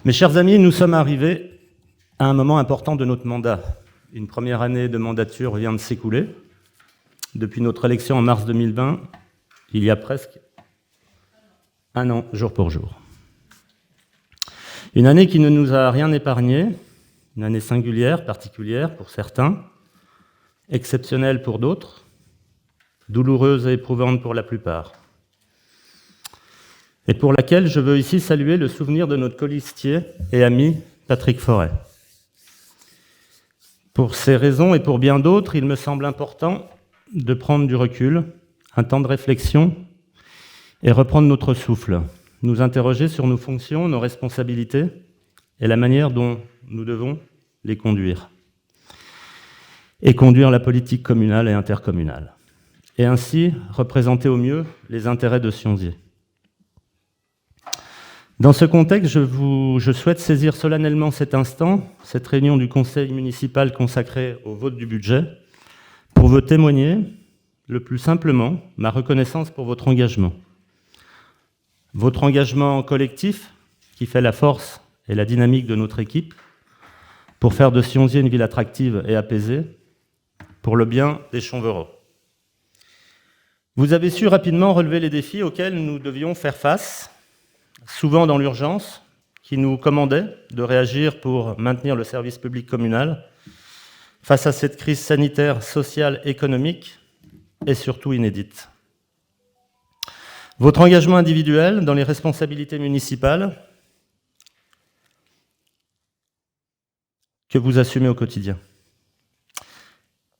Mes chers amis, nous sommes arrivés à un moment important de notre mandat. Une première année de mandature vient de s'écouler. Depuis notre élection en mars 2020, il y a presque un an, jour pour jour. Une année qui ne nous a rien épargné, une année singulière, particulière pour certains, exceptionnelle pour d'autres, douloureuse et éprouvante pour la plupart, et pour laquelle je veux ici saluer le souvenir de notre colistier et ami Patrick Forêt. Pour ces raisons et pour bien d'autres, il me semble important de prendre du recul, un temps de réflexion et reprendre notre souffle, nous interroger sur nos fonctions, nos responsabilités et la manière dont nous devons les conduire. Et conduire la politique communale et intercommunale. Et ainsi représenter au mieux les intérêts de Sionzier. Dans ce contexte, je souhaite saisir solennellement cet instant, cette réunion du conseil municipal consacrée au vote du budget, pour vous témoigner, le plus simplement, ma reconnaissance pour votre engagement. Votre engagement collectif, qui fait la force et la dynamique de notre équipe, pour faire de Sionzier une ville attractive et apaisée, pour le bien des Champverots. Vous avez su rapidement relever les défis auxquels nous devions faire face, souvent dans l'urgence, qui nous commandait de réagir pour maintenir le service public communal face à cette crise sanitaire, sociale, économique et surtout inédite. Votre engagement individuel dans les responsabilités municipales que vous assumez au quotidien.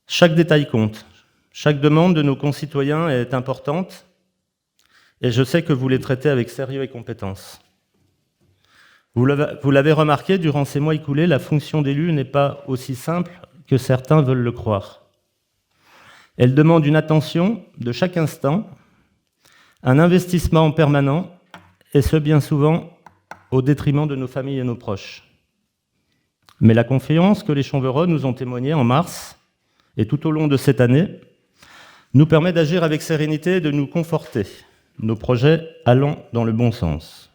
Chaque détail compte, chaque demande de nos concitoyens est importante et je sais que vous les traitez avec sérieux et compétence. Vous l'avez remarqué, durant ces mois écoulés, la fonction d'élu n'est pas aussi simple que certains veulent le croire. Elle demande une attention de chaque instant, un investissement en permanent, et ce bien souvent au détriment de nos familles et nos proches. Mais la confiance que les Champverots nous ont témoignée en mars, et tout au long de cette année, nous permet d'agir avec sérénité et de nous conforter, nos projets allant dans le bon sens.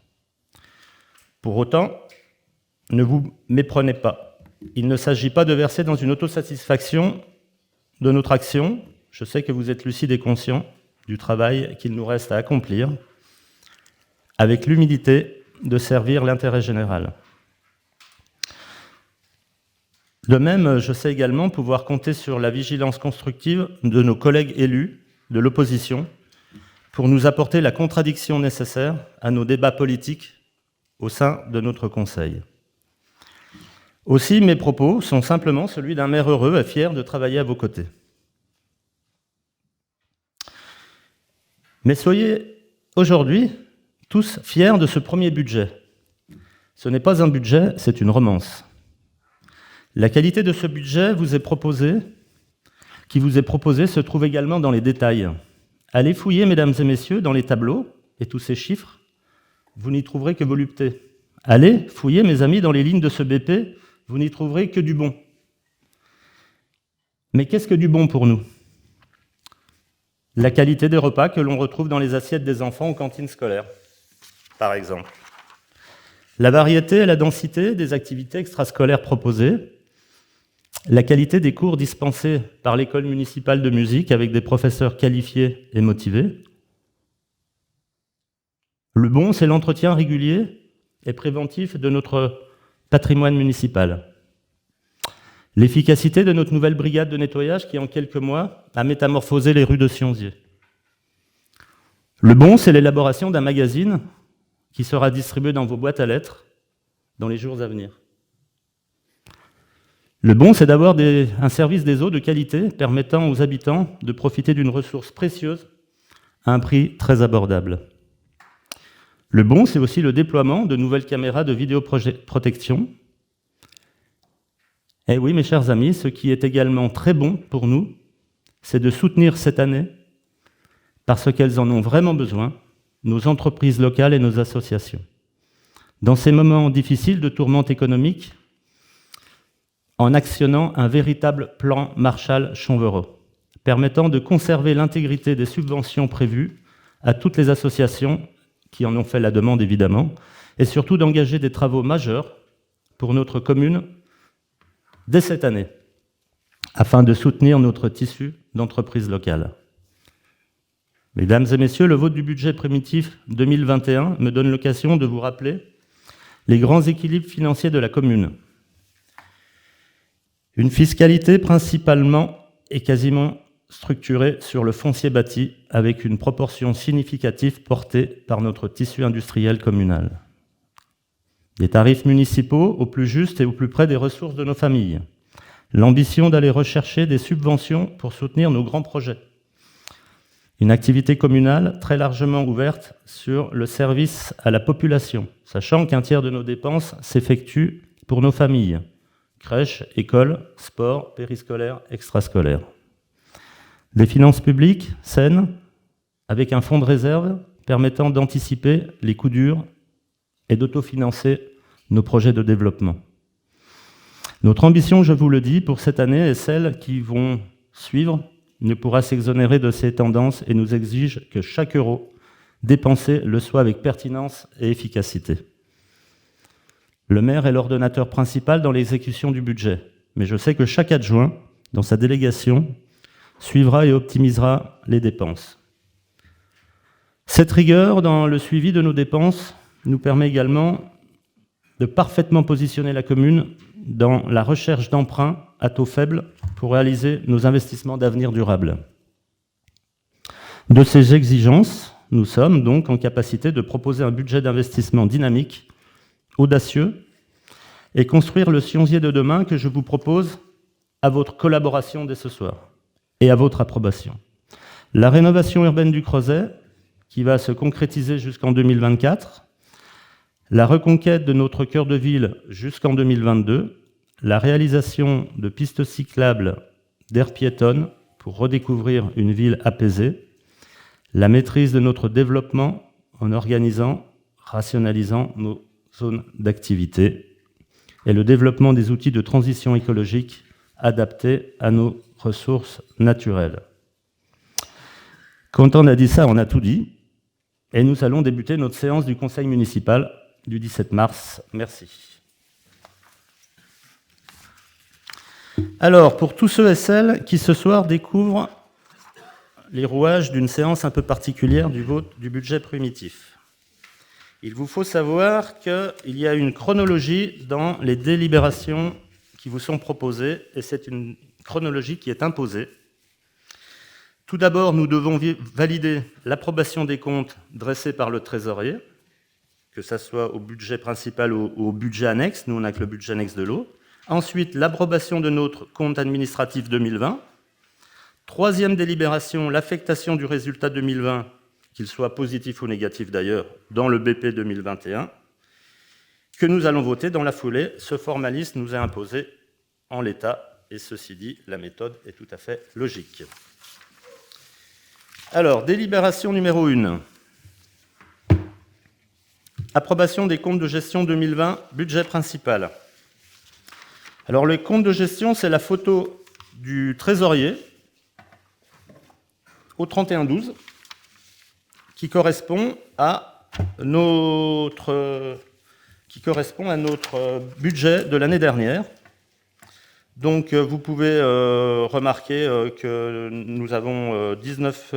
Pour autant, ne vous méprenez pas. Il ne s'agit pas de verser dans une autosatisfaction de notre action. Je sais que vous êtes lucide et conscient du travail qu'il nous reste à accomplir, avec l'humilité de servir l'intérêt général. De même, je sais également pouvoir compter sur la vigilance constructive de nos collègues élus de l'opposition pour nous apporter la contradiction nécessaire à nos débats politiques au sein de notre Conseil. Aussi, mes propos sont simplement celui d'un maire heureux et fier de travailler à vos côtés. Mais soyez aujourd'hui tous fiers de ce premier budget. Ce n'est pas un budget, c'est une romance. La qualité de ce budget qui vous est proposé se trouve également dans les détails. Allez fouiller, mesdames et messieurs, dans les tableaux et tous ces chiffres, vous n'y trouverez que volupté. Allez fouiller, mes amis, dans les lignes de ce BP, vous n'y trouverez que du bon. Mais qu'est-ce que du bon pour nous ? La qualité des repas que l'on retrouve dans les assiettes des enfants aux cantines scolaires, par exemple. La variété et la densité des activités extrascolaires proposées, la qualité des cours dispensés par l'école municipale de musique avec des professeurs qualifiés et motivés. Le bon, c'est l'entretien régulier et préventif de notre patrimoine municipal. L'efficacité de notre nouvelle brigade de nettoyage qui, en quelques mois, a métamorphosé les rues de Sionzier. Le bon, c'est l'élaboration d'un magazine qui sera distribué dans vos boîtes à lettres dans les jours à venir. Le bon, c'est d'avoir un service des eaux de qualité permettant aux habitants de profiter d'une ressource précieuse à un prix très abordable. Le bon, c'est aussi le déploiement de nouvelles caméras de vidéoprotection. Et oui, mes chers amis, ce qui est également très bon pour nous, c'est de soutenir cette année, parce qu'elles en ont vraiment besoin, nos entreprises locales et nos associations. Dans ces moments difficiles de tourmente économique, en actionnant un véritable plan Marshall Champverots, permettant de conserver l'intégrité des subventions prévues à toutes les associations qui en ont fait la demande évidemment, et surtout d'engager des travaux majeurs pour notre commune dès cette année, afin de soutenir notre tissu d'entreprises locales. Mesdames et messieurs, le vote du budget primitif 2021 me donne l'occasion de vous rappeler les grands équilibres financiers de la commune. Une fiscalité principalement et quasiment structurée sur le foncier bâti, avec une proportion significative portée par notre tissu industriel communal. Des tarifs municipaux au plus juste et au plus près des ressources de nos familles. L'ambition d'aller rechercher des subventions pour soutenir nos grands projets. Une activité communale très largement ouverte sur le service à la population, sachant qu'un tiers de nos dépenses s'effectue pour nos familles. Crèches, écoles, sport, périscolaire, extrascolaire. Des finances publiques saines, avec un fonds de réserve permettant d'anticiper les coups durs et d'autofinancer nos projets de développement. Notre ambition, je vous le dis, pour cette année et celles qui vont suivre, ne pourra s'exonérer de ces tendances et nous exige que chaque euro dépensé le soit avec pertinence et efficacité. Le maire est l'ordonnateur principal dans l'exécution du budget, mais je sais que chaque adjoint, dans sa délégation, suivra et optimisera les dépenses. Cette rigueur dans le suivi de nos dépenses nous permet également de parfaitement positionner la commune dans la recherche d'emprunts à taux faible pour réaliser nos investissements d'avenir durables. De ces exigences, nous sommes donc en capacité de proposer un budget d'investissement dynamique, audacieux, et construire le Sionsier de demain que je vous propose à votre collaboration dès ce soir et à votre approbation. La rénovation urbaine du Creuset, qui va se concrétiser jusqu'en 2024, la reconquête de notre cœur de ville jusqu'en 2022, la réalisation de pistes cyclables d'aires piétonnes pour redécouvrir une ville apaisée, la maîtrise de notre développement en organisant, rationalisant nos zones d'activité et le développement des outils de transition écologique adaptés à nos ressources naturelles. Quand on a dit ça, on a tout dit, et nous allons débuter notre séance du Conseil municipal du 17 mars. Merci. Alors, pour tous ceux et celles qui ce soir découvrent les rouages d'une séance un peu particulière du vote du budget primitif, il vous faut savoir qu'il y a une chronologie dans les délibérations qui vous sont proposées, et c'est une chronologie qui est imposée. Tout d'abord, nous devons valider l'approbation des comptes dressés par le trésorier, que ce soit au budget principal ou au budget annexe. Nous, on n'a que le budget annexe de l'eau. Ensuite, l'approbation de notre compte administratif 2020. Troisième délibération, l'affectation du résultat 2020, qu'il soit positif ou négatif d'ailleurs, dans le BP 2021, que nous allons voter dans la foulée. Ce formalisme nous est imposé en l'état, et ceci dit, la méthode est tout à fait logique. Alors, délibération numéro 1. Approbation des comptes de gestion 2020, budget principal. Alors, le compte de gestion, c'est la photo du trésorier au 31-12, qui correspond à notre budget de l'année dernière. Donc, vous pouvez remarquer que nous avons 19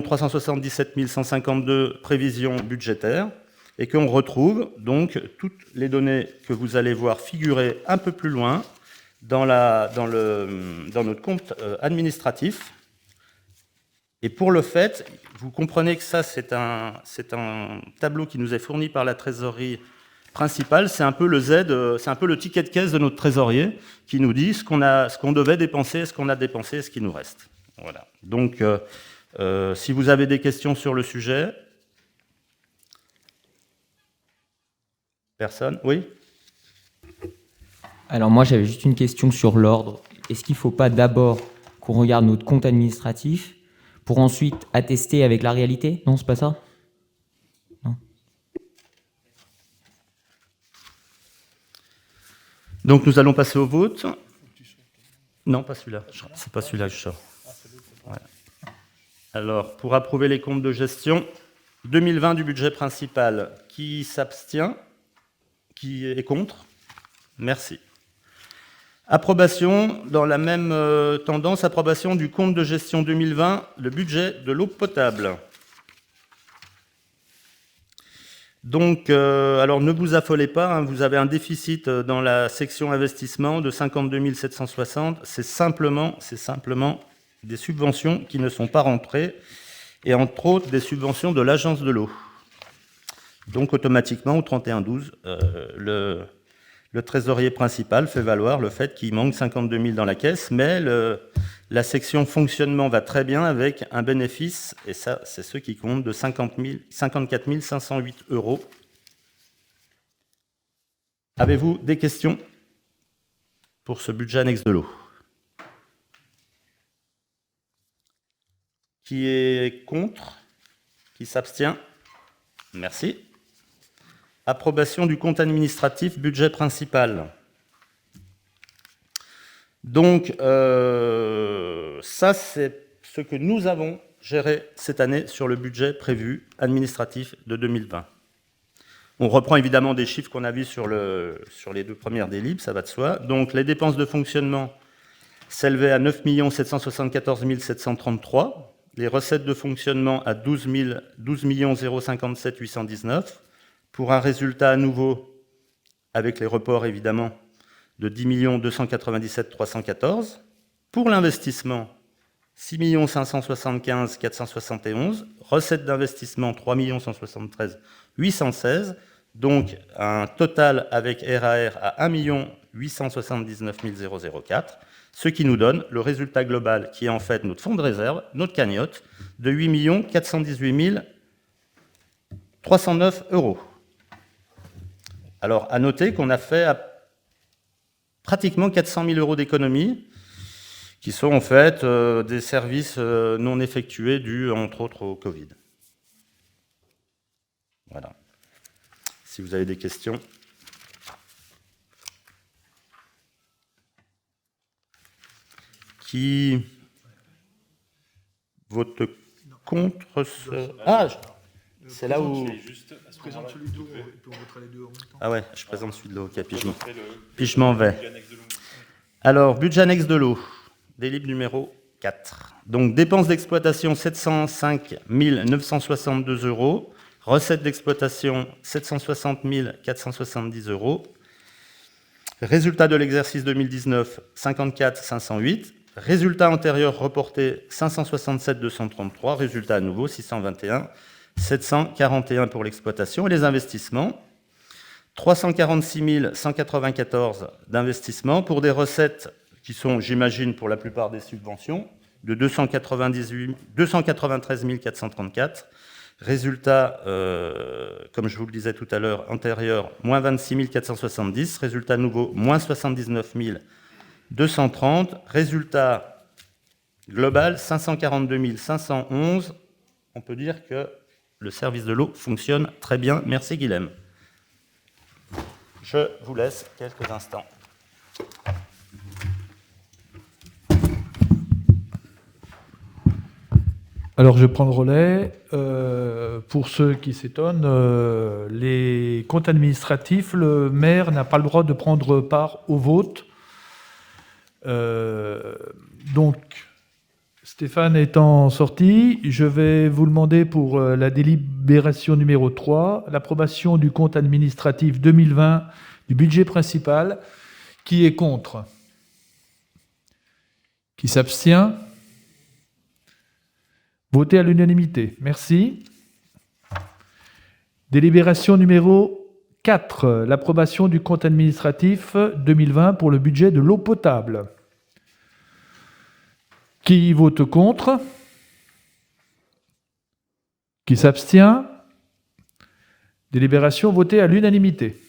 377 152 prévisions budgétaires et qu'on retrouve donc toutes les données que vous allez voir figurer un peu plus loin dans notre compte administratif. Et pour le fait, vous comprenez que ça, c'est un tableau qui nous est fourni par la trésorerie principale. C'est un peu le Z, c'est un peu le ticket de caisse de notre trésorier qui nous dit ce qu'on devait dépenser, ce qu'on a dépensé et ce qui nous reste. Voilà. Donc, si vous avez des questions sur le sujet. Personne ? Oui ? Alors moi, j'avais juste une question sur l'ordre. Est-ce qu'il ne faut pas d'abord qu'on regarde notre compte administratif pour ensuite attester avec la réalité ? Non, c'est pas ça ? Non. Donc nous allons passer au vote. Non, pas celui-là. C'est pas celui-là que je sors. Voilà. Alors, pour approuver les comptes de gestion, 2020 du budget principal. Qui s'abstient? Qui est contre? Merci. Approbation, dans la même tendance, approbation du compte de gestion 2020, le budget de l'eau potable. Donc, alors ne vous affolez pas, hein, vous avez un déficit dans la section investissement de 52 760. C'est simplement des subventions qui ne sont pas rentrées, et entre autres des subventions de l'agence de l'eau. Donc automatiquement, au 31/12, le trésorier principal fait valoir le fait qu'il manque 52 000 dans la caisse, mais la section fonctionnement va très bien avec un bénéfice, et ça, c'est ce qui compte, de 54 508 €. Avez-vous des questions pour ce budget annexe de l'eau? Qui est contre? Qui s'abstient? Merci. Approbation du compte administratif, budget principal. Donc, ça, c'est ce que nous avons géré cette année sur le budget prévu administratif de 2020. On reprend évidemment des chiffres qu'on a vus sur les deux premières délibs, ça va de soi. Donc, les dépenses de fonctionnement s'élevaient à 9 774 733, les recettes de fonctionnement à 12 057 819, pour un résultat à nouveau, avec les reports évidemment, de 10 297 314. Pour l'investissement, 6 575 471. Recettes d'investissement, 3 173 816. Donc un total avec RAR à 1 879 004. Ce qui nous donne le résultat global qui est en fait notre fonds de réserve, notre cagnotte, de 8 418 309 €. Alors, à noter qu'on a fait pratiquement 400 000 € d'économies, qui sont en fait des services non effectués dus, entre autres, au Covid. Voilà. Si vous avez des questions. Qui vote contre ce... Ah, c'est là où... Je présente celui de l'eau et puis on votera les deux en même temps. Ah ouais, je présente celui de l'eau, ok, puis je m'en vais. Alors, budget annexe de l'eau, délib numéro 4. Donc, dépenses d'exploitation 705 962 €, recettes d'exploitation 760 470 €, résultat de l'exercice 2019 54 508, résultat antérieur reporté 567 233, résultat à nouveau 621 741 pour l'exploitation, et les investissements 346 194 d'investissements pour des recettes qui sont, j'imagine, pour la plupart des subventions, de 293 434. Résultat, comme je vous le disais tout à l'heure, antérieur, moins 26 470. Résultat nouveau, moins 79 230. Résultat global, 542 511. On peut dire que le service de l'eau fonctionne très bien. Merci Guilhem. Je vous laisse quelques instants. Alors je prends le relais. Pour ceux qui s'étonnent, les comptes administratifs, le maire n'a pas le droit de prendre part au vote. Donc, Stéphane étant sorti, je vais vous demander pour la délibération numéro 3, l'approbation du compte administratif 2020 du budget principal. Qui est contre? Qui s'abstient? Voté à l'unanimité. Merci. Délibération numéro 4, l'approbation du compte administratif 2020 pour le budget de l'eau potable. Qui vote contre? Qui s'abstient? Délibération votée à l'unanimité.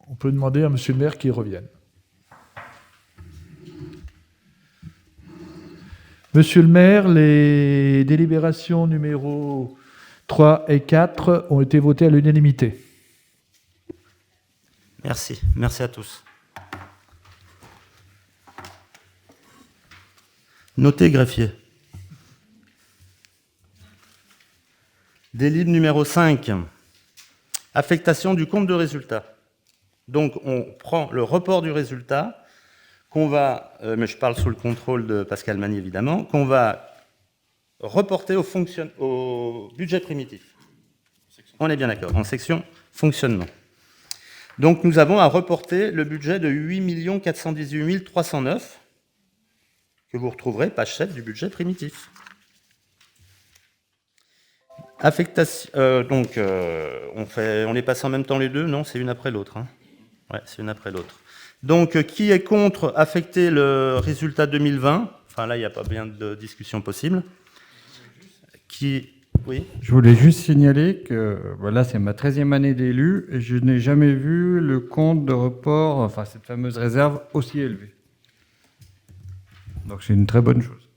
On peut demander à monsieur le maire qu'il revienne. Monsieur le maire, les délibérations numéros 3 et 4 ont été votées à l'unanimité. Merci. Merci à tous. Notez, greffier. Délib numéro 5, affectation du compte de résultat. Donc, on prend le report du résultat, qu'on va, mais je parle sous le contrôle de Pascal Magny évidemment, qu'on va reporter au budget primitif. On est bien d'accord, en section fonctionnement. Donc, nous avons à reporter le budget de 8 418 309, que vous retrouverez, page 7 du budget primitif. Affectation, on les passe en même temps les deux? Non, c'est une après l'autre. Hein. Ouais, c'est une après l'autre. Donc, qui est contre affecter le résultat 2020? Enfin, là, il n'y a pas bien de discussion possible. Oui. Je voulais juste signaler que voilà, c'est ma 13e année d'élu et je n'ai jamais vu le compte de report, enfin cette fameuse réserve, aussi élevée. Donc c'est une très bonne chose.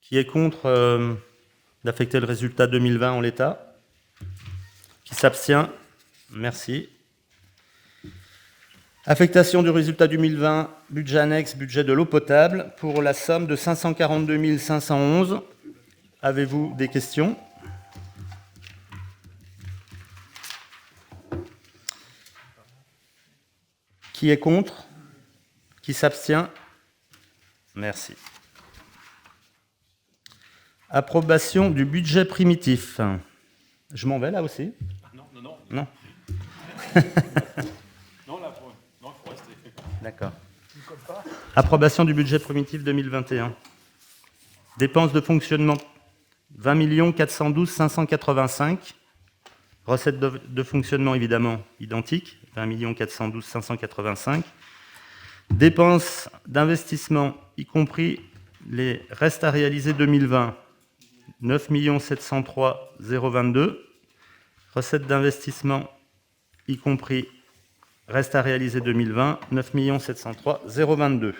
Qui est contre d'affecter le résultat 2020 en l'état? Qui s'abstient? Merci. Affectation du résultat 2020, budget annexe, budget de l'eau potable, pour la somme de 542 511. Avez-vous des questions? Qui est contre? Qui s'abstient? Merci. Approbation du budget primitif. Je m'en vais là aussi? Non. Non. Non, là, il faut rester. D'accord. Approbation du budget primitif 2021. Dépenses de fonctionnement 20 412 585. Recettes de fonctionnement évidemment identiques, 20 412 585. Dépenses d'investissement, y compris les restes à réaliser 2020, 9 703 022. Recettes d'investissement, y compris reste à réaliser 2020, 9 703 022.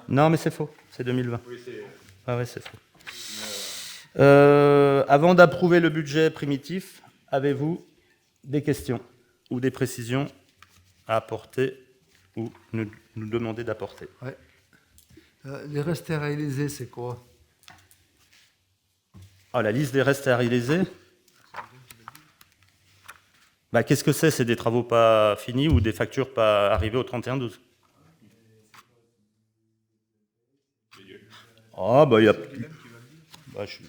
Non, mais c'est faux, c'est 2020. Ah ouais, c'est faux. Avant d'approuver le budget primitif, avez-vous des questions ou des précisions à apporter ou nous demander d'apporter? Ouais. Les restes à réaliser, c'est quoi? La liste des restes à réaliser. Qu'est-ce que c'est? C'est des travaux pas finis ou des factures pas arrivées au 31/12. Il y a...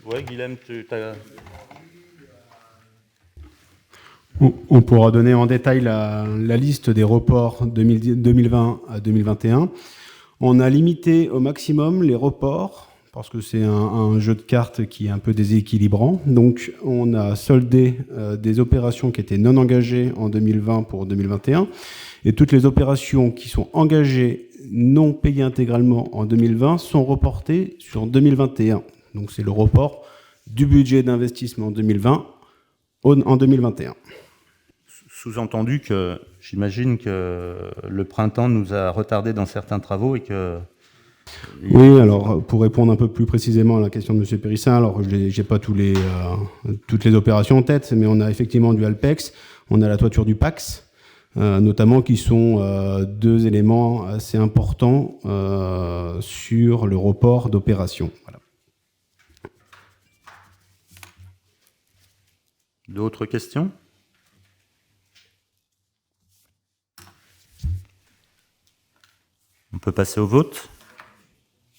Ouais, Guilhem, tu as... On pourra donner en détail la liste des reports 2020 à 2021. On a limité au maximum les reports, parce que c'est un jeu de cartes qui est un peu déséquilibrant. Donc, on a soldé des opérations qui étaient non engagées en 2020 pour 2021. Et toutes les opérations qui sont engagées, non payées intégralement en 2020, sont reportées sur 2021. Donc, c'est le report du budget d'investissement 2020 en 2021. Sous-entendu que j'imagine que le printemps nous a retardé dans certains travaux et que... Oui, alors pour répondre un peu plus précisément à la question de M. Périssin, alors je n'ai pas toutes les opérations en tête, mais on a effectivement du Alpex, on a la toiture du Pax, notamment qui sont deux éléments assez importants sur le report d'opération. Voilà. D'autres questions? On peut passer au vote.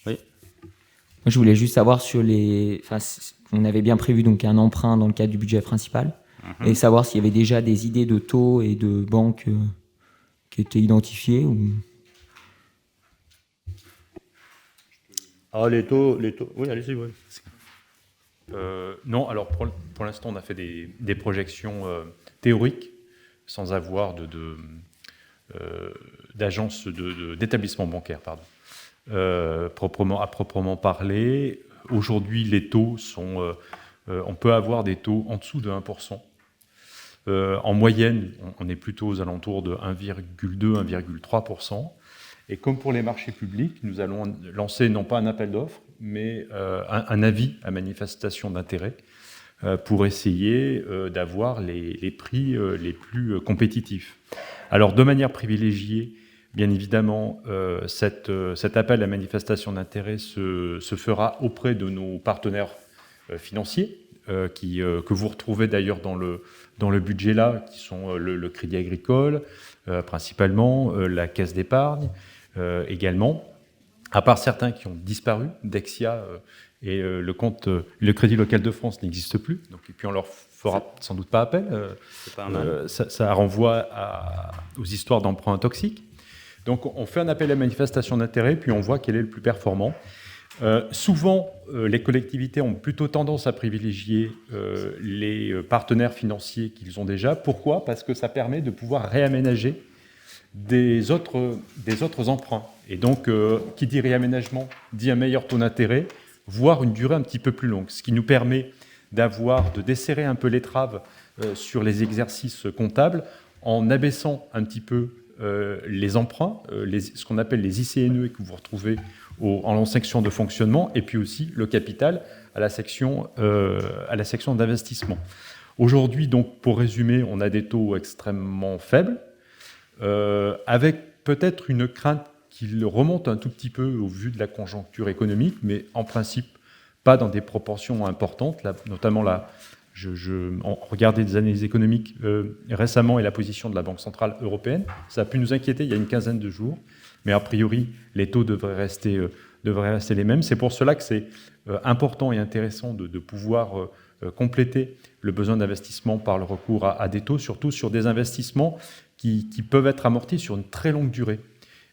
Oui. Moi, je voulais juste savoir sur les... Enfin, on avait bien prévu donc un emprunt dans le cadre du budget principal, et savoir s'il y avait déjà des idées de taux et de banques qui étaient identifiées ou... Les taux... Oui, allez-y, oui. Non, alors pour l'instant, on a fait des projections théoriques sans avoir d'agence d'établissement bancaire, à proprement parler. Aujourd'hui, les taux sont... on peut avoir des taux en dessous de 1%. En moyenne, on est plutôt aux alentours de 1,2, 1,3%. Et comme pour les marchés publics, nous allons lancer non pas un appel d'offres, mais un avis à manifestation d'intérêt pour essayer d'avoir les prix les plus compétitifs. Alors, de manière privilégiée, bien évidemment, cet appel à manifestation d'intérêt se fera auprès de nos partenaires financiers, que vous retrouvez d'ailleurs dans le budget là, qui sont le Crédit Agricole, principalement, la Caisse d'épargne également, à part certains qui ont disparu, Dexia et le Crédit Local de France n'existe plus, donc, et puis on leur fera sans doute pas appel. C'est pas un mal. Ça renvoie aux histoires d'emprunts toxiques. Donc on fait un appel à manifestation d'intérêt, puis on voit quel est le plus performant. Souvent, les collectivités ont plutôt tendance à privilégier les partenaires financiers qu'ils ont déjà. Pourquoi ? Parce que ça permet de pouvoir réaménager des autres emprunts. Et donc, qui dit réaménagement, dit un meilleur taux d'intérêt, voire une durée un petit peu plus longue, ce qui nous permet de desserrer un peu l'étrave sur les exercices comptables en abaissant un petit peu les emprunts, ce qu'on appelle les ICNE que vous retrouvez en section de fonctionnement, et puis aussi le capital à la section d'investissement. Aujourd'hui, donc, pour résumer, on a des taux extrêmement faibles, avec peut-être une crainte qu'il remonte un tout petit peu au vu de la conjoncture économique, mais en principe pas dans des proportions importantes. Là, notamment là, on regardait des analyses économiques récemment et la position de la Banque Centrale Européenne. Ça a pu nous inquiéter il y a une quinzaine de jours, mais a priori, les taux devraient rester les mêmes. C'est pour cela que c'est important et intéressant de pouvoir compléter le besoin d'investissement par le recours à des taux, surtout sur des investissements qui peuvent être amortis sur une très longue durée.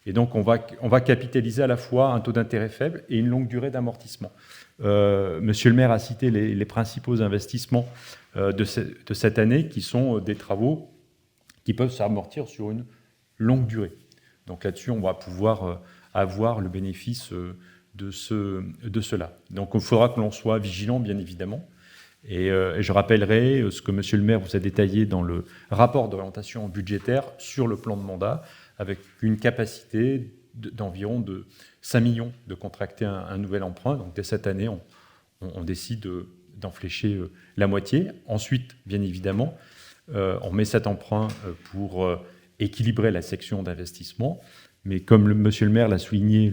Et donc, on va capitaliser à la fois un taux d'intérêt faible et une longue durée d'amortissement. Monsieur le maire a cité les principaux investissements de cette année, qui sont des travaux qui peuvent s'amortir sur une longue durée. Donc là-dessus, on va pouvoir avoir le bénéfice de cela. Donc il faudra que l'on soit vigilant, bien évidemment. Et je rappellerai ce que monsieur le maire vous a détaillé dans le rapport d'orientation budgétaire sur le plan de mandat, avec une capacité d'environ de 5 millions de contracter un nouvel emprunt. Donc dès cette année, on décide d'en flécher la moitié. Ensuite, bien évidemment, on met cet emprunt pour équilibrer la section d'investissement. Mais comme monsieur le maire l'a souligné,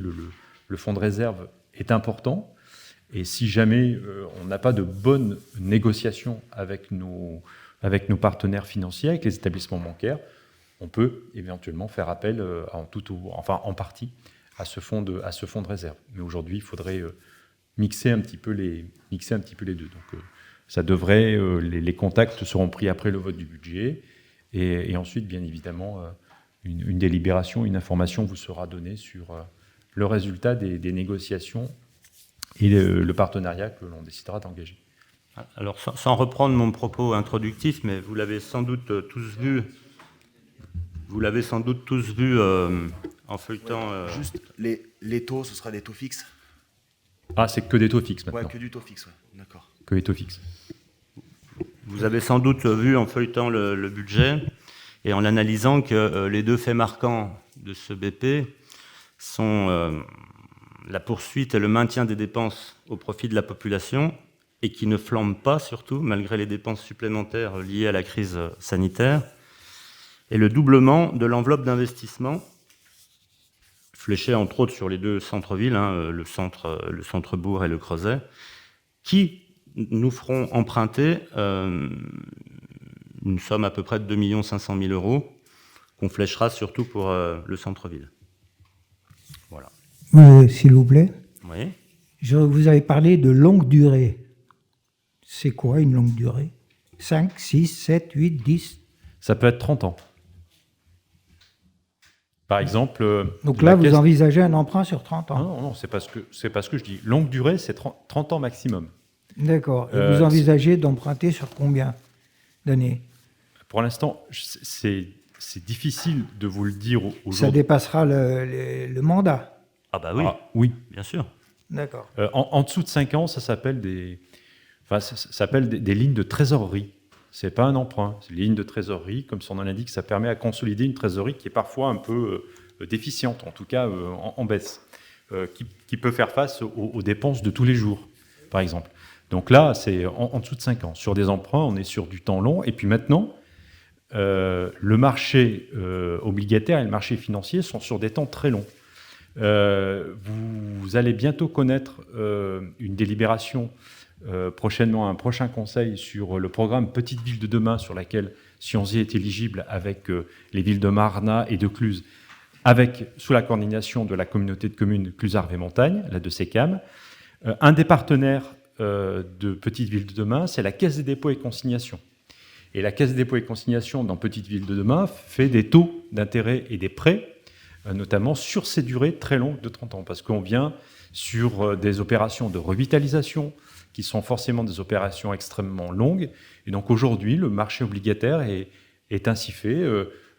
le fonds de réserve est important. Et si jamais on n'a pas de bonnes négociations avec nos partenaires financiers, avec les établissements bancaires, on peut éventuellement faire appel en partie à ce fonds de réserve. Mais aujourd'hui, il faudrait mixer un petit peu les deux. Donc, ça devrait, les contacts seront pris après le vote du budget, et ensuite, bien évidemment, une délibération, une information vous sera donnée sur le résultat des négociations et le partenariat que l'on décidera d'engager. Alors, sans reprendre mon propos introductif, mais vous l'avez sans doute tous vu. Vous l'avez sans doute tous vu en feuilletant. Juste les taux, ce sera des taux fixes. Ah, c'est que des taux fixes maintenant. Ouais, que du taux fixe, ouais. D'accord. Que des taux fixes. Vous avez sans doute vu en feuilletant le budget et en analysant que les deux faits marquants de ce BP sont la poursuite et le maintien des dépenses au profit de la population, et qui ne flambent pas surtout, malgré les dépenses supplémentaires liées à la crise sanitaire, et le doublement de l'enveloppe d'investissement, fléchée entre autres sur les deux centres-villes, le centre-bourg et le Creuset, qui nous feront emprunter une somme à peu près de 2 500 000 € qu'on fléchera surtout pour le centre-ville. Voilà. S'il vous plaît. Oui. Vous avez parlé de longue durée. C'est quoi une longue durée ? 5, 6, 7, 8, 10 ? Ça peut être 30 ans. Par exemple... Donc là, vous envisagez un emprunt sur 30 ans ? Non, c'est pas ce que je dis. Longue durée, c'est 30 ans maximum. D'accord. Et vous envisagez d'emprunter sur combien d'années ? Pour l'instant, c'est difficile de vous le dire aujourd'hui. Ça dépassera le mandat ? Ah bah oui, oui. Bien sûr. D'accord. En dessous de 5 ans, ça s'appelle des lignes de trésorerie. C'est pas un emprunt, c'est une ligne de trésorerie. Comme son nom l'indique, ça permet à consolider une trésorerie qui est parfois un peu déficiente, en tout cas en baisse, qui peut faire face aux dépenses de tous les jours, par exemple. Donc là, c'est en dessous de 5 ans. Sur des emprunts, on est sur du temps long. Et puis maintenant, le marché obligataire et le marché financier sont sur des temps très longs. Vous allez bientôt connaître une délibération, prochainement un prochain conseil sur le programme Petites Villes de demain, sur laquelle Sionzy est éligible avec les villes de Marnat et de Cluses, sous la coordination de la communauté de communes Cluses-Arves-et-Montagne, la de SECAM. Un des partenaires de Petites Villes de demain, c'est la Caisse des dépôts et consignations. Et la Caisse des dépôts et consignations dans Petites Villes de demain fait des taux d'intérêt et des prêts, notamment sur ces durées très longues de 30 ans, parce qu'on vient sur des opérations de revitalisation qui sont forcément des opérations extrêmement longues. Et donc aujourd'hui, le marché obligataire est ainsi fait.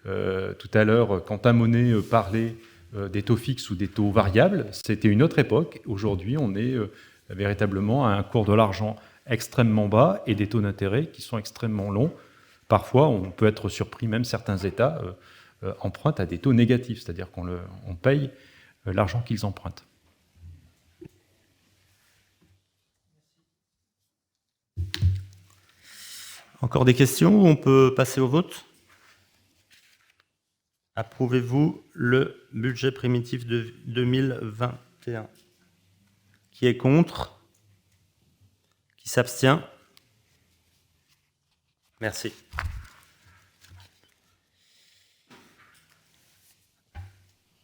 Tout à l'heure, Quentin Monnet parlait des taux fixes ou des taux variables. C'était une autre époque. Aujourd'hui, on est véritablement à un cours de l'argent extrêmement bas et des taux d'intérêt qui sont extrêmement longs. Parfois, on peut être surpris, même certains États empruntent à des taux négatifs, c'est-à-dire qu'on paye l'argent qu'ils empruntent. Encore des questions ou on peut passer au vote? Approuvez-vous le budget primitif de 2021? Qui est contre? Qui s'abstient? Merci.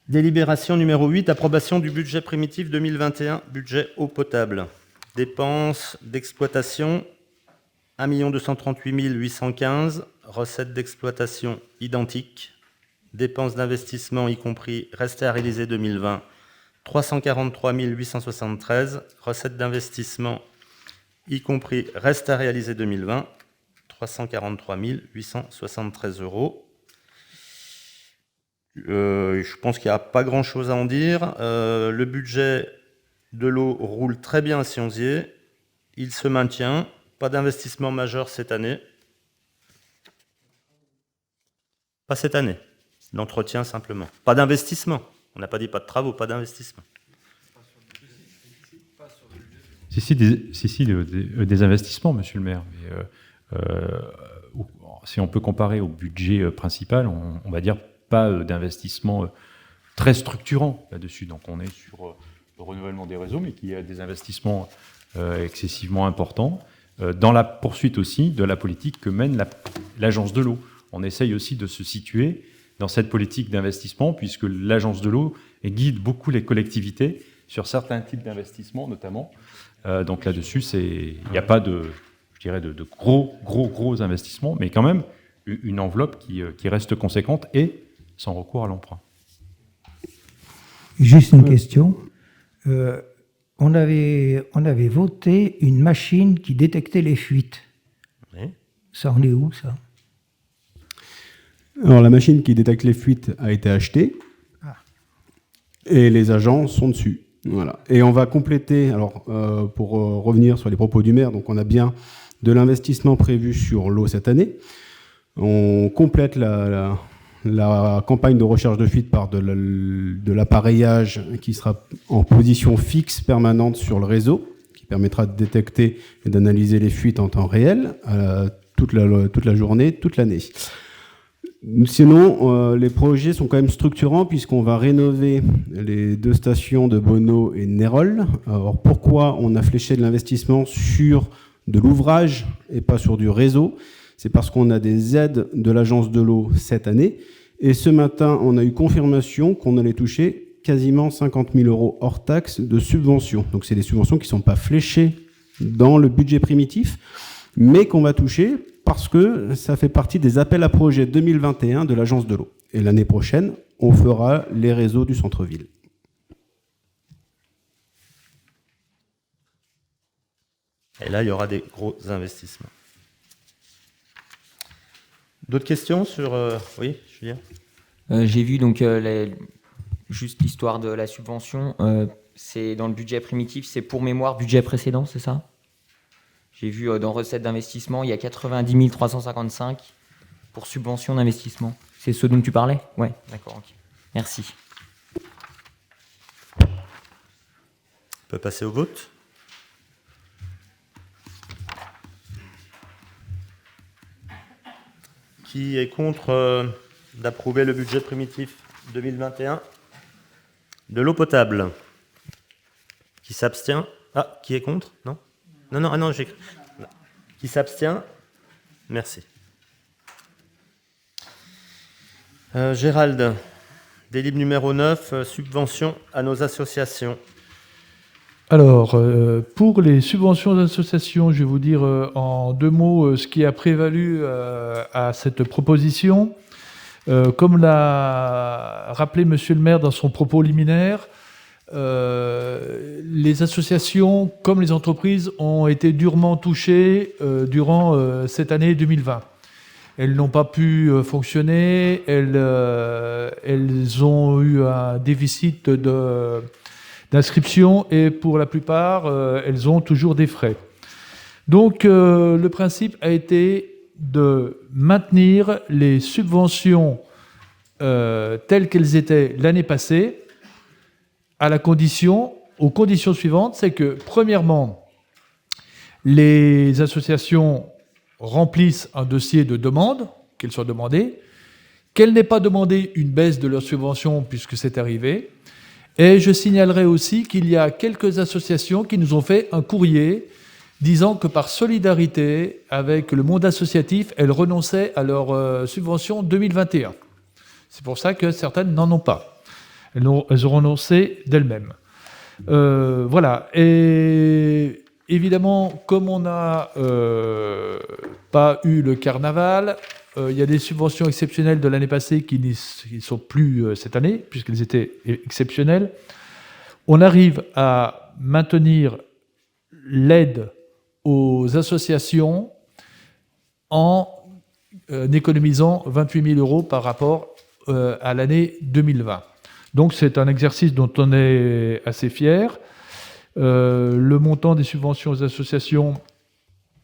Délibération numéro 8, approbation du budget primitif 2021, budget eau potable. Dépenses d'exploitation 1 238 815, recettes d'exploitation identiques, dépenses d'investissement y compris restés à réaliser 2020, 343 873, recettes d'investissement y compris restes à réaliser 2020, 343 873 euros. Je pense qu'il n'y a pas grand-chose à en dire. Le budget de l'eau roule très bien à Sionzy. Il se maintient. Pas d'investissement majeur cette année. Pas cette année. L'entretien simplement. Pas d'investissement. On n'a pas dit pas de travaux, pas d'investissement. Si, des investissements, monsieur le maire. Mais, si on peut comparer au budget principal, on va dire pas d'investissement très structurant là-dessus. Donc on est sur le renouvellement des réseaux, mais qui a des investissements excessivement importants, dans la poursuite aussi de la politique que mène l'agence de l'eau. On essaye aussi de se situer dans cette politique d'investissement, puisque l'agence de l'eau guide beaucoup les collectivités sur certains types d'investissements, notamment. Donc là-dessus, il n'y a pas de gros investissements, mais quand même une enveloppe qui reste conséquente et sans recours à l'emprunt. Juste une question. On avait voté une machine qui détectait les fuites. Oui. Ça en est où, ça? Alors, la machine qui détecte les fuites a été achetée et les agents sont dessus. Voilà. Et on va compléter, alors pour revenir sur les propos du maire, donc on a bien de l'investissement prévu sur l'eau cette année. On complète la campagne de recherche de fuite par de l'appareillage qui sera en position fixe permanente sur le réseau, qui permettra de détecter et d'analyser les fuites en temps réel toute la journée, toute l'année. Sinon, les projets sont quand même structurants puisqu'on va rénover les 2 stations de Bonneau et Nérol. Alors pourquoi on a fléché de l'investissement sur de l'ouvrage et pas sur du réseau? C'est parce qu'on a des aides de l'agence de l'eau cette année. Et ce matin, on a eu confirmation qu'on allait toucher quasiment 50 000 euros hors taxes de subventions. Donc c'est des subventions qui ne sont pas fléchées dans le budget primitif, mais qu'on va toucher parce que ça fait partie des appels à projets 2021 de l'agence de l'eau. Et l'année prochaine, on fera les réseaux du centre-ville. Et là, il y aura des gros investissements. D'autres questions sur... Oui, Julien? J'ai vu donc juste l'histoire de la subvention. C'est dans le budget primitif, c'est pour mémoire budget précédent, c'est ça? J'ai vu dans recettes d'investissement, il y a 90 355 pour subvention d'investissement. C'est ce dont tu parlais? Ouais, d'accord, ok. Merci. On peut passer au vote. Qui est contre d'approuver le budget primitif 2021 de l'eau potable? Qui s'abstient? Ah, qui est contre? Non? Non, j'ai... Qui s'abstient? Merci. Gérald, délib numéro 9, subvention à nos associations. Alors, pour les subventions d'associations, je vais vous dire en 2 mots ce qui a prévalu à cette proposition. Comme l'a rappelé Monsieur le maire dans son propos liminaire, les associations, comme les entreprises, ont été durement touchées durant cette année 2020. Elles n'ont pas pu fonctionner, elles ont eu un déficit d'inscription et pour la plupart, elles ont toujours des frais. Donc, le principe a été de maintenir les subventions telles qu'elles étaient l'année passée, aux conditions suivantes, c'est que, premièrement, les associations remplissent un dossier de demande, qu'elles soient demandées, qu'elles n'aient pas demandé une baisse de leur subvention puisque c'est arrivé. Et je signalerai aussi qu'il y a quelques associations qui nous ont fait un courrier disant que par solidarité avec le monde associatif, elles renonçaient à leur subvention 2021. C'est pour ça que certaines n'en ont pas. Elles ont renoncé d'elles-mêmes. Voilà. Et évidemment, comme on n'a pas eu le carnaval, il y a des subventions exceptionnelles de l'année passée qui ne sont plus cette année, puisqu'elles étaient exceptionnelles. On arrive à maintenir l'aide aux associations en économisant 28 000 € par rapport à l'année 2020. Donc c'est un exercice dont on est assez fier. Le montant des subventions aux associations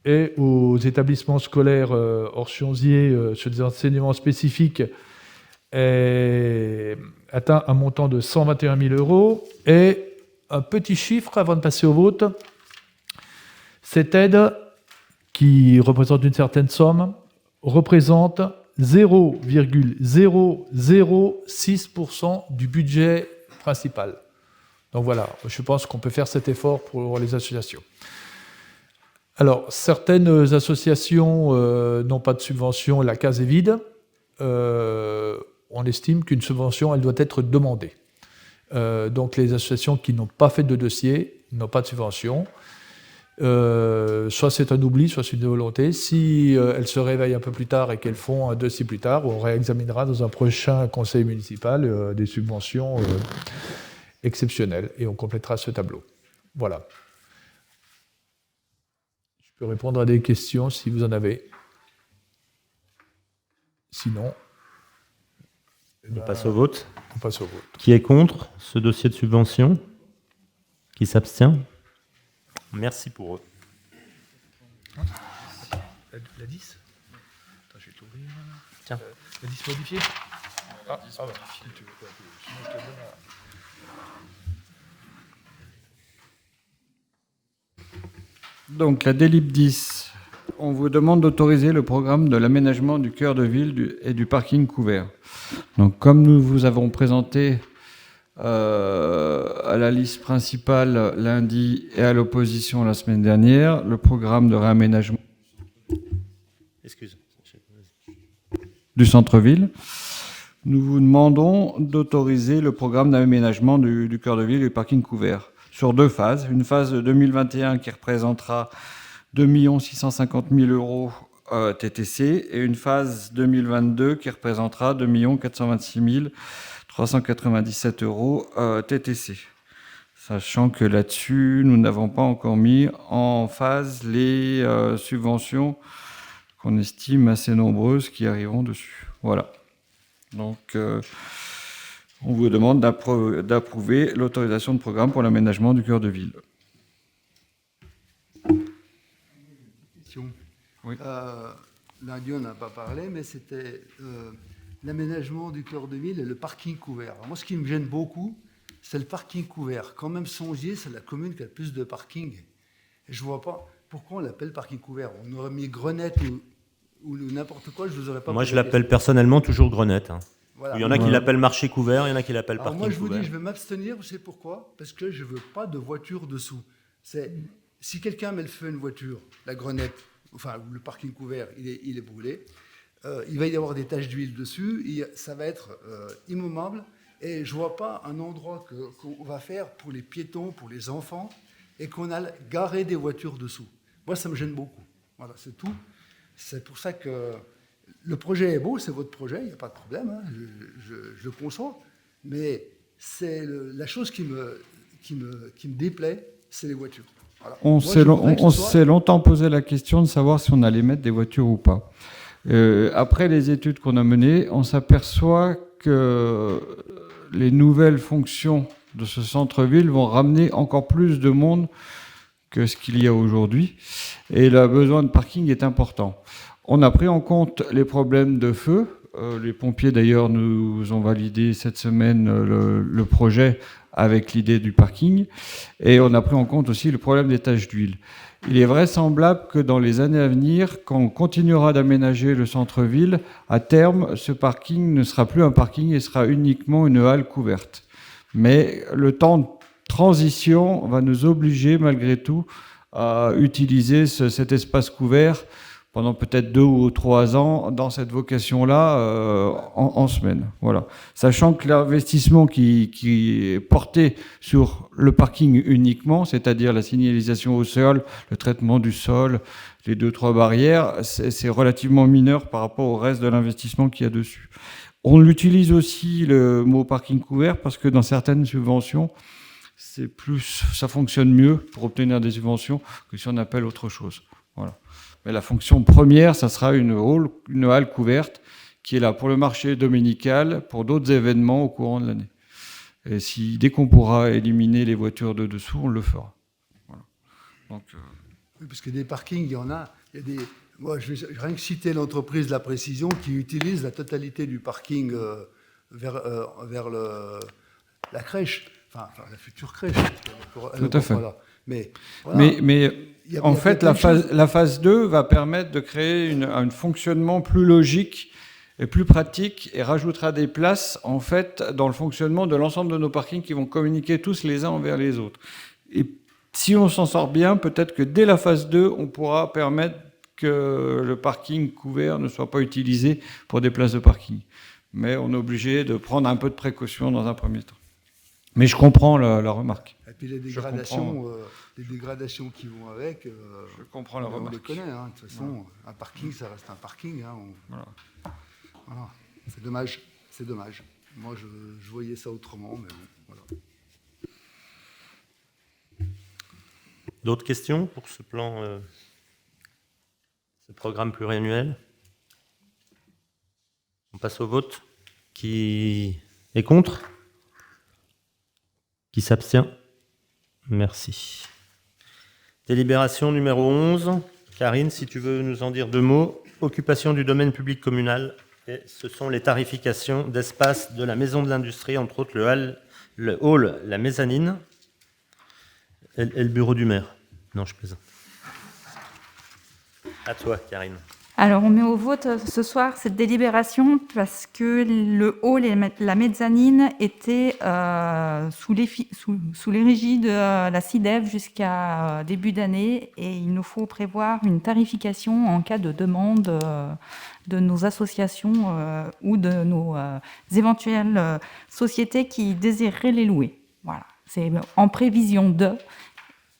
et aux établissements scolaires Orsionzier sur des enseignements spécifiques atteint un montant de 121 000 €. Et un petit chiffre avant de passer au vote, cette aide, qui représente une certaine somme, représente 0,006% du budget principal. Donc voilà, je pense qu'on peut faire cet effort pour les associations. Alors, certaines associations n'ont pas de subvention, la case est vide. On estime qu'une subvention, elle doit être demandée. Donc les associations qui n'ont pas fait de dossier n'ont pas de subvention. Soit c'est un oubli, soit c'est une volonté. Si elles se réveillent un peu plus tard et qu'elles font un dossier plus tard, on réexaminera dans un prochain conseil municipal des subventions exceptionnelles et on complétera ce tableau. Voilà. Je peux répondre à des questions si vous en avez. Sinon, On passe au vote. on passe au vote. Qui est contre ce dossier de subvention? Qui s'abstient? Merci pour eux. La 10 Attends, je vais t'ouvrir. Tiens. La 10 modifiée bah, si tu veux quoi, sinon je te donne Donc la délib 10, on vous demande d'autoriser le programme de l'aménagement du cœur de ville et du parking couvert. Donc comme nous vous avons présenté à la liste principale lundi et à l'opposition la semaine dernière, le programme de réaménagement du centre-ville, nous vous demandons d'autoriser le programme d'aménagement du cœur de ville et du parking couvert sur 2 phases. Une phase de 2021 qui représentera 2 650 000 € TTC et une phase 2022 qui représentera 2 426 397 € TTC. Sachant que là-dessus, nous n'avons pas encore mis en phase les subventions qu'on estime assez nombreuses qui arriveront dessus. Voilà. Donc, on vous demande d'approuver l'autorisation de programme pour l'aménagement du cœur de ville. Oui. Lundi, on n'a pas parlé, mais c'était l'aménagement du cœur de ville et le parking couvert. Alors moi, ce qui me gêne beaucoup, c'est le parking couvert. Quand même, Songier, c'est la commune qui a le plus de parking. Et je ne vois pas pourquoi on l'appelle parking couvert. On aurait mis Grenette ou n'importe quoi, je ne vous aurais pas Moi, posé je la l'appelle question. personnellement toujours grenette. Hein. Voilà. Il y en a qui l'appellent marché couvert, il y en a qui l'appellent Alors parking moi, je vous couvert. dis, je vais m'abstenir, vous savez pourquoi? Parce que je ne veux pas de voiture dessous. Si quelqu'un met le feu à une voiture, la grenette, enfin le parking couvert, il est brûlé, il va y avoir des taches d'huile dessus, ça va être immobile, et je ne vois pas un endroit qu'on va faire pour les piétons, pour les enfants, et qu'on a garé des voitures dessous. Moi, ça me gêne beaucoup. Voilà, c'est tout. C'est pour ça que le projet est beau, c'est votre projet, il n'y a pas de problème, hein, je le conçois, mais c'est la chose qui me déplaît, c'est les voitures. Voilà. On s'est longtemps posé la question de savoir si on allait mettre des voitures ou pas. Après les études qu'on a menées, on s'aperçoit que les nouvelles fonctions de ce centre-ville vont ramener encore plus de monde que ce qu'il y a aujourd'hui. Et le besoin de parking est important. On a pris en compte les problèmes de feu. Les pompiers, d'ailleurs, nous ont validé cette semaine le projet avec l'idée du parking. Et on a pris en compte aussi le problème des taches d'huile. Il est vraisemblable que dans les années à venir, quand on continuera d'aménager le centre-ville, à terme, ce parking ne sera plus un parking et sera uniquement une halle couverte. Mais le temps de transition va nous obliger, malgré tout, à utiliser cet espace couvert pendant peut-être 2 ou 3 ans dans cette vocation-là en semaine. Voilà. Sachant que l'investissement qui est porté sur le parking uniquement, c'est-à-dire la signalisation au sol, le traitement du sol, les 2-3 barrières, c'est relativement mineur par rapport au reste de l'investissement qu'il y a dessus. On utilise aussi le mot parking couvert parce que dans certaines subventions, ça fonctionne mieux pour obtenir des subventions que si on appelle autre chose. Voilà. Mais la fonction première, ça sera une halle couverte qui est là pour le marché dominical, pour d'autres événements au courant de l'année. Et dès qu'on pourra éliminer les voitures de dessous, on le fera. Voilà. Donc, oui, parce que des parkings, il y en a. Moi, je vais rien que citer l'entreprise de la précision qui utilise la totalité du parking vers la crèche, enfin la future crèche. Tout à fait. Voilà. Mais en fait, la phase 2 va permettre de créer un fonctionnement plus logique et plus pratique et rajoutera des places en fait dans le fonctionnement de l'ensemble de nos parkings qui vont communiquer tous les uns envers les autres. Et si on s'en sort bien, peut-être que dès la phase 2, on pourra permettre que le parking couvert ne soit pas utilisé pour des places de parking. Mais on est obligé de prendre un peu de précaution dans un premier temps. Mais je comprends la remarque. Et puis les dégradations qui vont avec, je comprends la remarque. On les connaît. Hein. De toute façon, un parking, ça reste un parking. Hein. Voilà. C'est dommage. C'est dommage. Moi, je voyais ça autrement, mais bon, voilà. D'autres questions pour ce plan, ce programme pluriannuel? On passe au vote. Qui est contre? Qui s'abstient? Merci. Délibération numéro 11. Karine, si tu veux nous en dire 2 mots. Occupation du domaine public communal. Et ce sont les tarifications d'espace de la Maison de l'Industrie, entre autres le hall, la mezzanine et le bureau du maire. Non, je plaisante. À toi, Karine. Alors, on met au vote ce soir cette délibération parce que le hall et la mezzanine étaient sous l'égide de la CIDEV jusqu'à début d'année et il nous faut prévoir une tarification en cas de demande de nos associations ou de nos éventuelles sociétés qui désireraient les louer. Voilà, c'est en prévision de,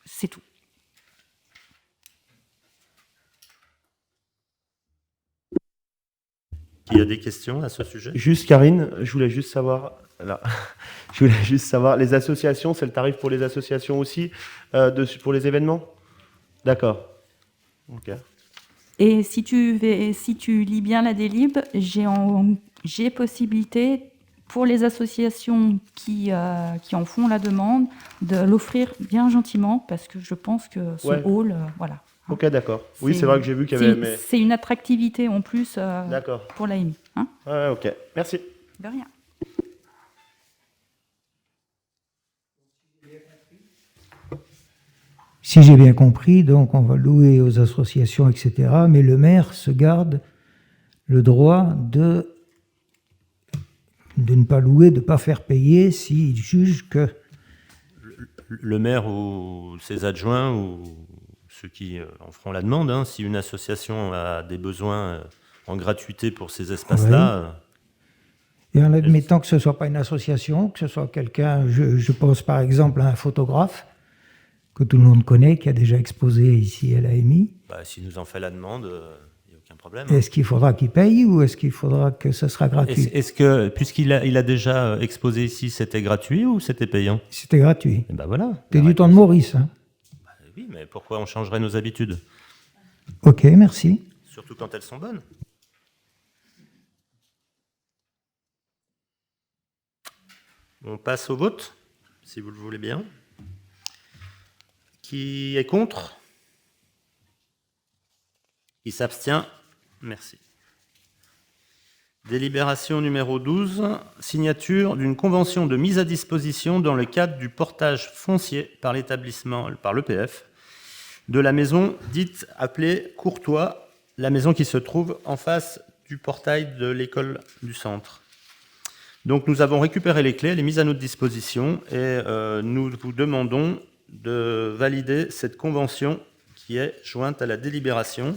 c'est tout. Il y a des questions à ce sujet? Juste Karine, je voulais juste savoir, les associations, c'est le tarif pour les associations aussi, pour les événements? D'accord. Ok. Et si tu lis bien la délib, j'ai possibilité pour les associations qui en font la demande de l'offrir bien gentiment parce que je pense que ce hall, voilà. Ok, d'accord. Oui, c'est vrai que j'ai vu qu'il y avait... C'est une attractivité en plus pour l'AMI. Hein, ouais, ok. Merci. de rien. Si j'ai bien compris, donc on va louer aux associations, etc. Mais le maire se garde le droit de ne pas louer, de ne pas faire payer s'il juge que... Le maire ou ses adjoints ou ceux qui en feront la demande, hein, si une association a des besoins en gratuité pour ces espaces-là... Et en admettant que ce ne soit pas une association, que ce soit quelqu'un, je pense par exemple à un photographe, que tout le monde connaît, qui a déjà exposé ici à l'AMI. S'il nous en fait la demande, il n'y a aucun problème. Est-ce qu'il faudra qu'il paye ou est-ce qu'il faudra que ce sera gratuit? Est-ce que, puisqu'il a déjà exposé ici, c'était gratuit ou c'était payant? C'était gratuit. Et ben voilà. C'est du temps de Maurice. Hein. Oui, mais pourquoi on changerait nos habitudes? Ok, merci. Surtout quand elles sont bonnes. On passe au vote, si vous le voulez bien. Qui est contre? Qui s'abstient? Merci. Délibération numéro 12, signature d'une convention de mise à disposition dans le cadre du portage foncier par l'établissement, par l'EPF, de la maison dite appelée Courtois, la maison qui se trouve en face du portail de l'école du centre. Donc nous avons récupéré les clés, elle est mise à notre disposition et nous vous demandons de valider cette convention qui est jointe à la délibération,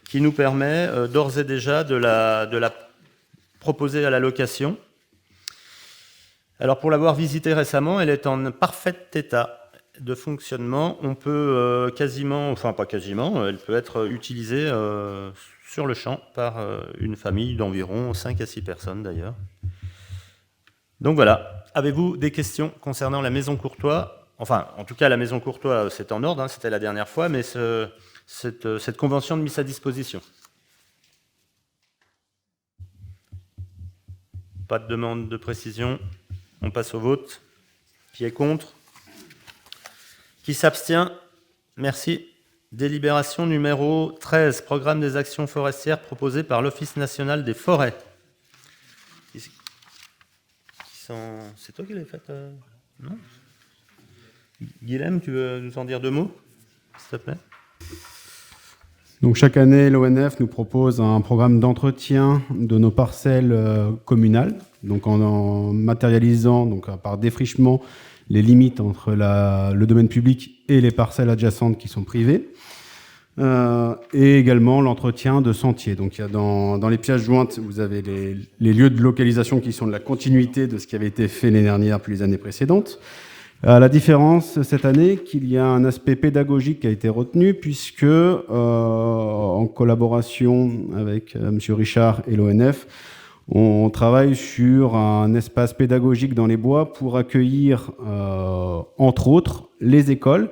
qui nous permet d'ores et déjà de la proposer à la location. Alors pour l'avoir visitée récemment, elle est en parfait état de fonctionnement. On peut quasiment, enfin pas quasiment, elle peut être utilisée sur le champ par une famille d'environ 5 à 6 personnes d'ailleurs. Donc voilà, avez-vous des questions concernant la maison Courtois? Enfin, en tout cas, la maison Courtois, c'est en ordre, hein, c'était la dernière fois, mais cette convention de mise à disposition. Pas de demande de précision. On passe au vote. Qui est contre? Qui s'abstient? Merci. Délibération numéro 13, programme des actions forestières proposé par l'Office national des forêts. C'est toi qui l'as fait non? Guilhem, tu veux nous en dire 2 mots, s'il te plaît? Donc chaque année, l'ONF nous propose un programme d'entretien de nos parcelles communales, donc en matérialisant, donc par défrichement, les limites entre le domaine public et les parcelles adjacentes qui sont privées, et également l'entretien de sentiers. Donc il y a dans les pièces jointes, vous avez les lieux de localisation qui sont de la continuité de ce qui avait été fait l'année dernière puis les années précédentes. La différence cette année, qu'il y a un aspect pédagogique qui a été retenu, puisque en collaboration avec M. Richard et l'ONF, on travaille sur un espace pédagogique dans les bois pour accueillir, entre autres, les écoles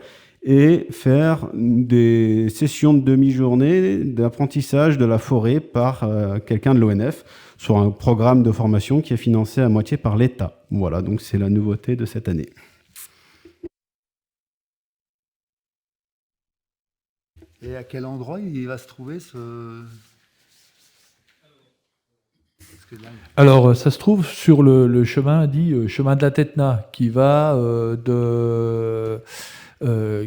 et faire des sessions de demi-journée d'apprentissage de la forêt par quelqu'un de l'ONF sur un programme de formation qui est financé à moitié par l'État. Voilà, donc c'est la nouveauté de cette année. Et à quel endroit il va se trouver ce... Alors, ça se trouve sur le chemin dit chemin de la Tetna, qui va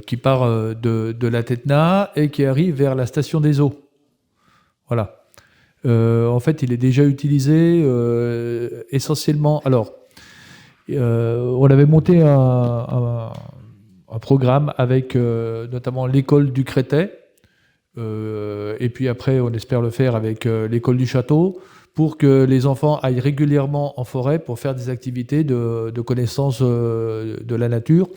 qui part de la Tetna et qui arrive vers la station des eaux. Voilà. En fait, il est déjà utilisé essentiellement. Alors, on avait monté un programme avec notamment l'école du Crétet, et puis après, on espère le faire avec l'école du Château, pour que les enfants aillent régulièrement en forêt pour faire des activités de connaissance de la nature.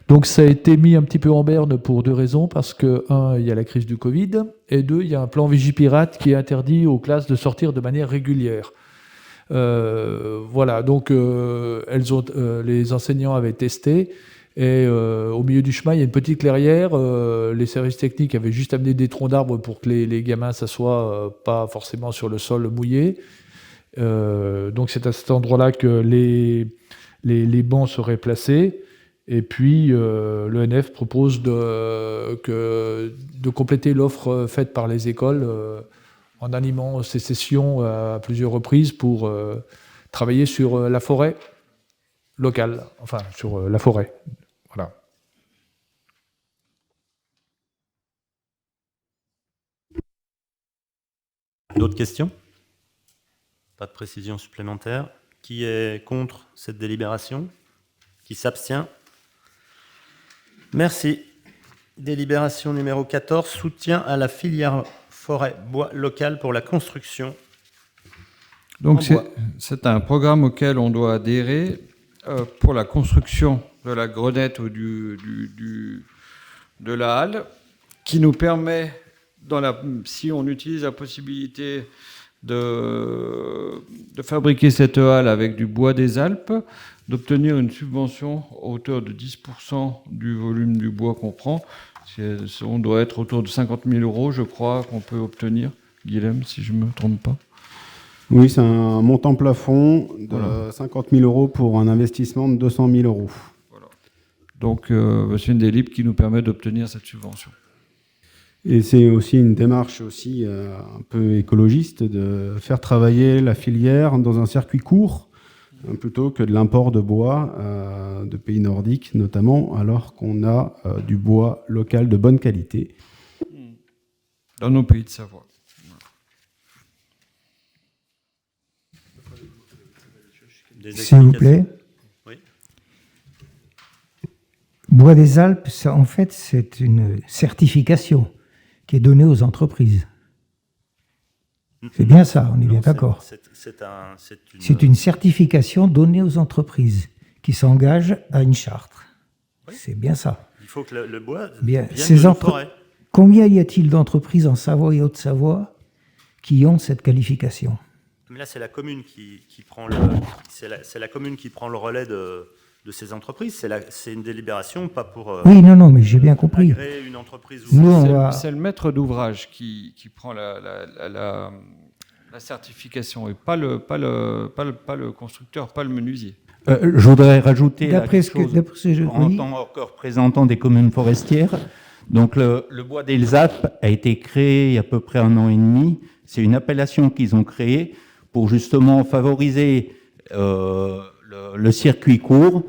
Donc ça a été mis un petit peu en berne pour 2 raisons, parce que, 1, il y a la crise du Covid, et 2, il y a un plan Vigipirate qui interdit aux classes de sortir de manière régulière. Voilà, donc les enseignants avaient testé, et au milieu du chemin, il y a une petite clairière. Les services techniques avaient juste amené des troncs d'arbres pour que les gamins s'assoient pas forcément sur le sol mouillé. Donc c'est à cet endroit-là que les bancs seraient placés. Et puis l'ENF propose de compléter l'offre faite par les écoles en animant ces sessions à plusieurs reprises pour travailler sur la forêt locale, enfin sur la forêt. Voilà. D'autres questions? Pas de précision supplémentaire. Qui est contre cette délibération? Qui s'abstient? Merci. Délibération numéro 14, soutien à la filière forêt-bois locale pour la construction. Donc c'est un programme auquel on doit adhérer pour la construction de la grenette ou de la halle, qui nous permet, si on utilise la possibilité de fabriquer cette halle avec du bois des Alpes, d'obtenir une subvention à hauteur de 10% du volume du bois qu'on prend. On doit être autour de 50 000 €, je crois, qu'on peut obtenir. Guilhem, si je ne me trompe pas. Oui, c'est un montant plafond de 50 000 € pour un investissement de 200 000 €. Voilà. Donc, c'est une des libres qui nous permet d'obtenir cette subvention. Et c'est aussi une démarche aussi un peu écologiste de faire travailler la filière dans un circuit court plutôt que de l'import de bois de pays nordiques notamment, alors qu'on a du bois local de bonne qualité. Dans nos pays de Savoie. S'il vous plaît. Oui. Bois des Alpes, ça, en fait, c'est une certification qui est donnée aux entreprises. C'est bien ça, on est bien d'accord. C'est une certification donnée aux entreprises qui s'engagent à une charte. Oui. C'est bien ça. Il faut que le bois bien. vienne de la forêt. Combien y a-t-il d'entreprises en Savoie et Haute-Savoie qui ont cette qualification? Mais là, c'est la commune qui prend la commune qui prend le relais de ces entreprises. C'est une délibération, pas pour. Oui, non, mais j'ai bien compris. Agréer une entreprise. C'est le maître d'ouvrage qui prend la certification et pas le constructeur, pas le menuisier. Je voudrais rajouter d'après quelque chose en tant que représentant des communes forestières. Donc le bois des Alpes a été créé il y a à peu près 1 an et demi. C'est une appellation qu'ils ont créée pour justement favoriser le circuit court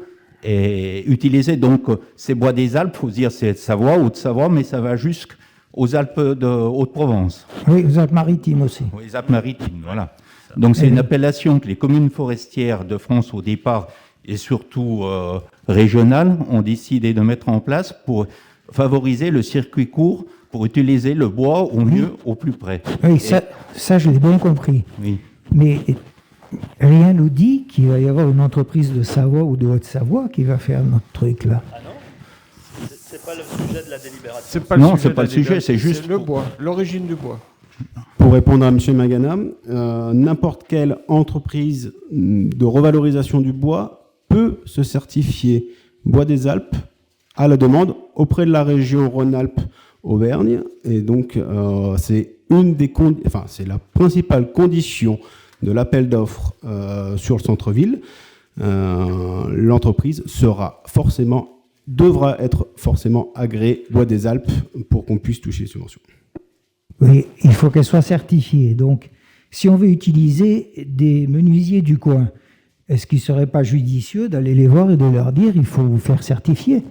et utiliser donc ces bois des Alpes. Il faut dire c'est Savoie, Haute-Savoie, mais ça va jusqu'aux Alpes de Haute-Provence. Oui, aux Alpes-Maritimes aussi. Oui, les Alpes-Maritimes, voilà. Donc c'est une appellation que les communes forestières de France au départ et surtout régionales ont décidé de mettre en place pour favoriser le circuit court, pour utiliser le bois au mieux, au plus près. Oui, ça je l'ai bien compris. Oui. Mais rien nous dit qu'il va y avoir une entreprise de Savoie ou de Haute-Savoie qui va faire notre truc là. Ah non? C'est pas le sujet de la délibération. Non, c'est pas le sujet, c'est juste le bois, l'origine du bois. Pour répondre à M. Magana, n'importe quelle entreprise de revalorisation du bois peut se certifier Bois des Alpes à la demande auprès de la région Rhône-Alpes-Auvergne. Et donc, c'est c'est la principale condition de l'appel d'offres sur le centre-ville. L'entreprise devra être forcément agréée Bois des Alpes pour qu'on puisse toucher les subventions. Oui, il faut qu'elle soit certifiée. Donc, si on veut utiliser des menuisiers du coin, est-ce qu'il ne serait pas judicieux d'aller les voir et de leur dire il faut vous faire certifier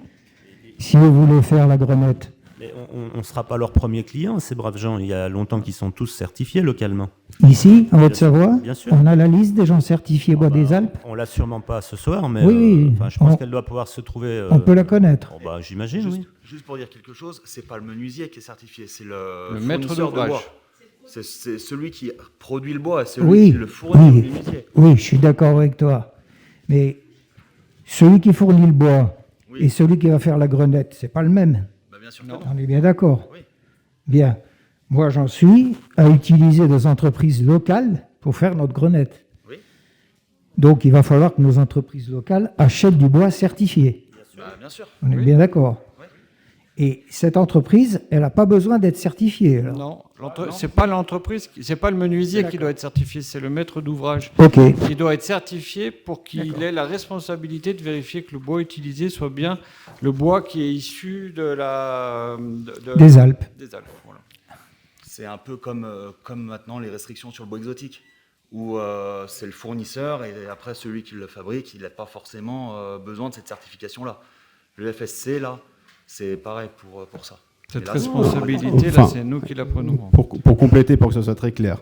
si vous voulez faire la grenette? Mais on ne sera pas leur premier client, ces braves gens. Il y a longtemps qu'ils sont tous certifiés localement. Ici, en Haute-Savoie, bien sûr. on a la liste des gens certifiés Bois des Alpes. On l'a sûrement pas ce soir, mais oui, je pense qu'elle doit pouvoir se trouver. On peut la connaître. J'imagine, oui. Juste pour dire quelque chose, c'est pas le menuisier qui est certifié, c'est le maître d'ouvrage. C'est celui qui produit le bois, c'est celui qui le fournit au menuisier. Oui, je suis d'accord avec toi. Mais celui qui fournit le bois et celui qui va faire la grenette, c'est pas le même. Bien sûr. On est bien d'accord. Oui. Bien. Moi, j'en suis à utiliser des entreprises locales pour faire notre grenette. Oui. Donc, il va falloir que nos entreprises locales achètent du bois certifié. Bien sûr. On est bien d'accord. Oui. Et cette entreprise, elle n'a pas besoin d'être certifiée. Alors. Non, c'est pas l'entreprise, c'est pas le menuisier qui doit être certifié, c'est le maître d'ouvrage qui doit être certifié pour qu'il ait la responsabilité de vérifier que le bois utilisé soit bien le bois qui est issu des Alpes. Voilà. C'est un peu comme maintenant les restrictions sur le bois exotique, où c'est le fournisseur et après celui qui le fabrique, il n'a pas forcément besoin de cette certification-là. Le FSC, là, c'est pareil pour ça. Cette responsabilité, là, c'est nous qui la prenons. Pour compléter, pour que ce soit très clair,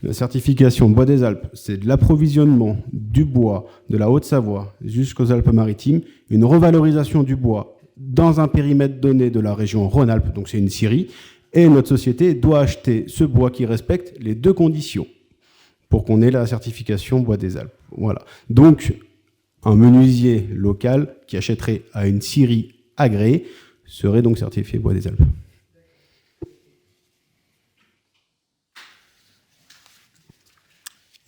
la certification Bois des Alpes, c'est de l'approvisionnement du bois de la Haute-Savoie jusqu'aux Alpes-Maritimes, une revalorisation du bois dans un périmètre donné de la région Rhône-Alpes, donc c'est une scierie, et notre société doit acheter ce bois qui respecte les deux conditions pour qu'on ait la certification Bois des Alpes. Voilà. Donc, un menuisier local qui achèterait à une scierie agréée serait donc certifié Bois des Alpes.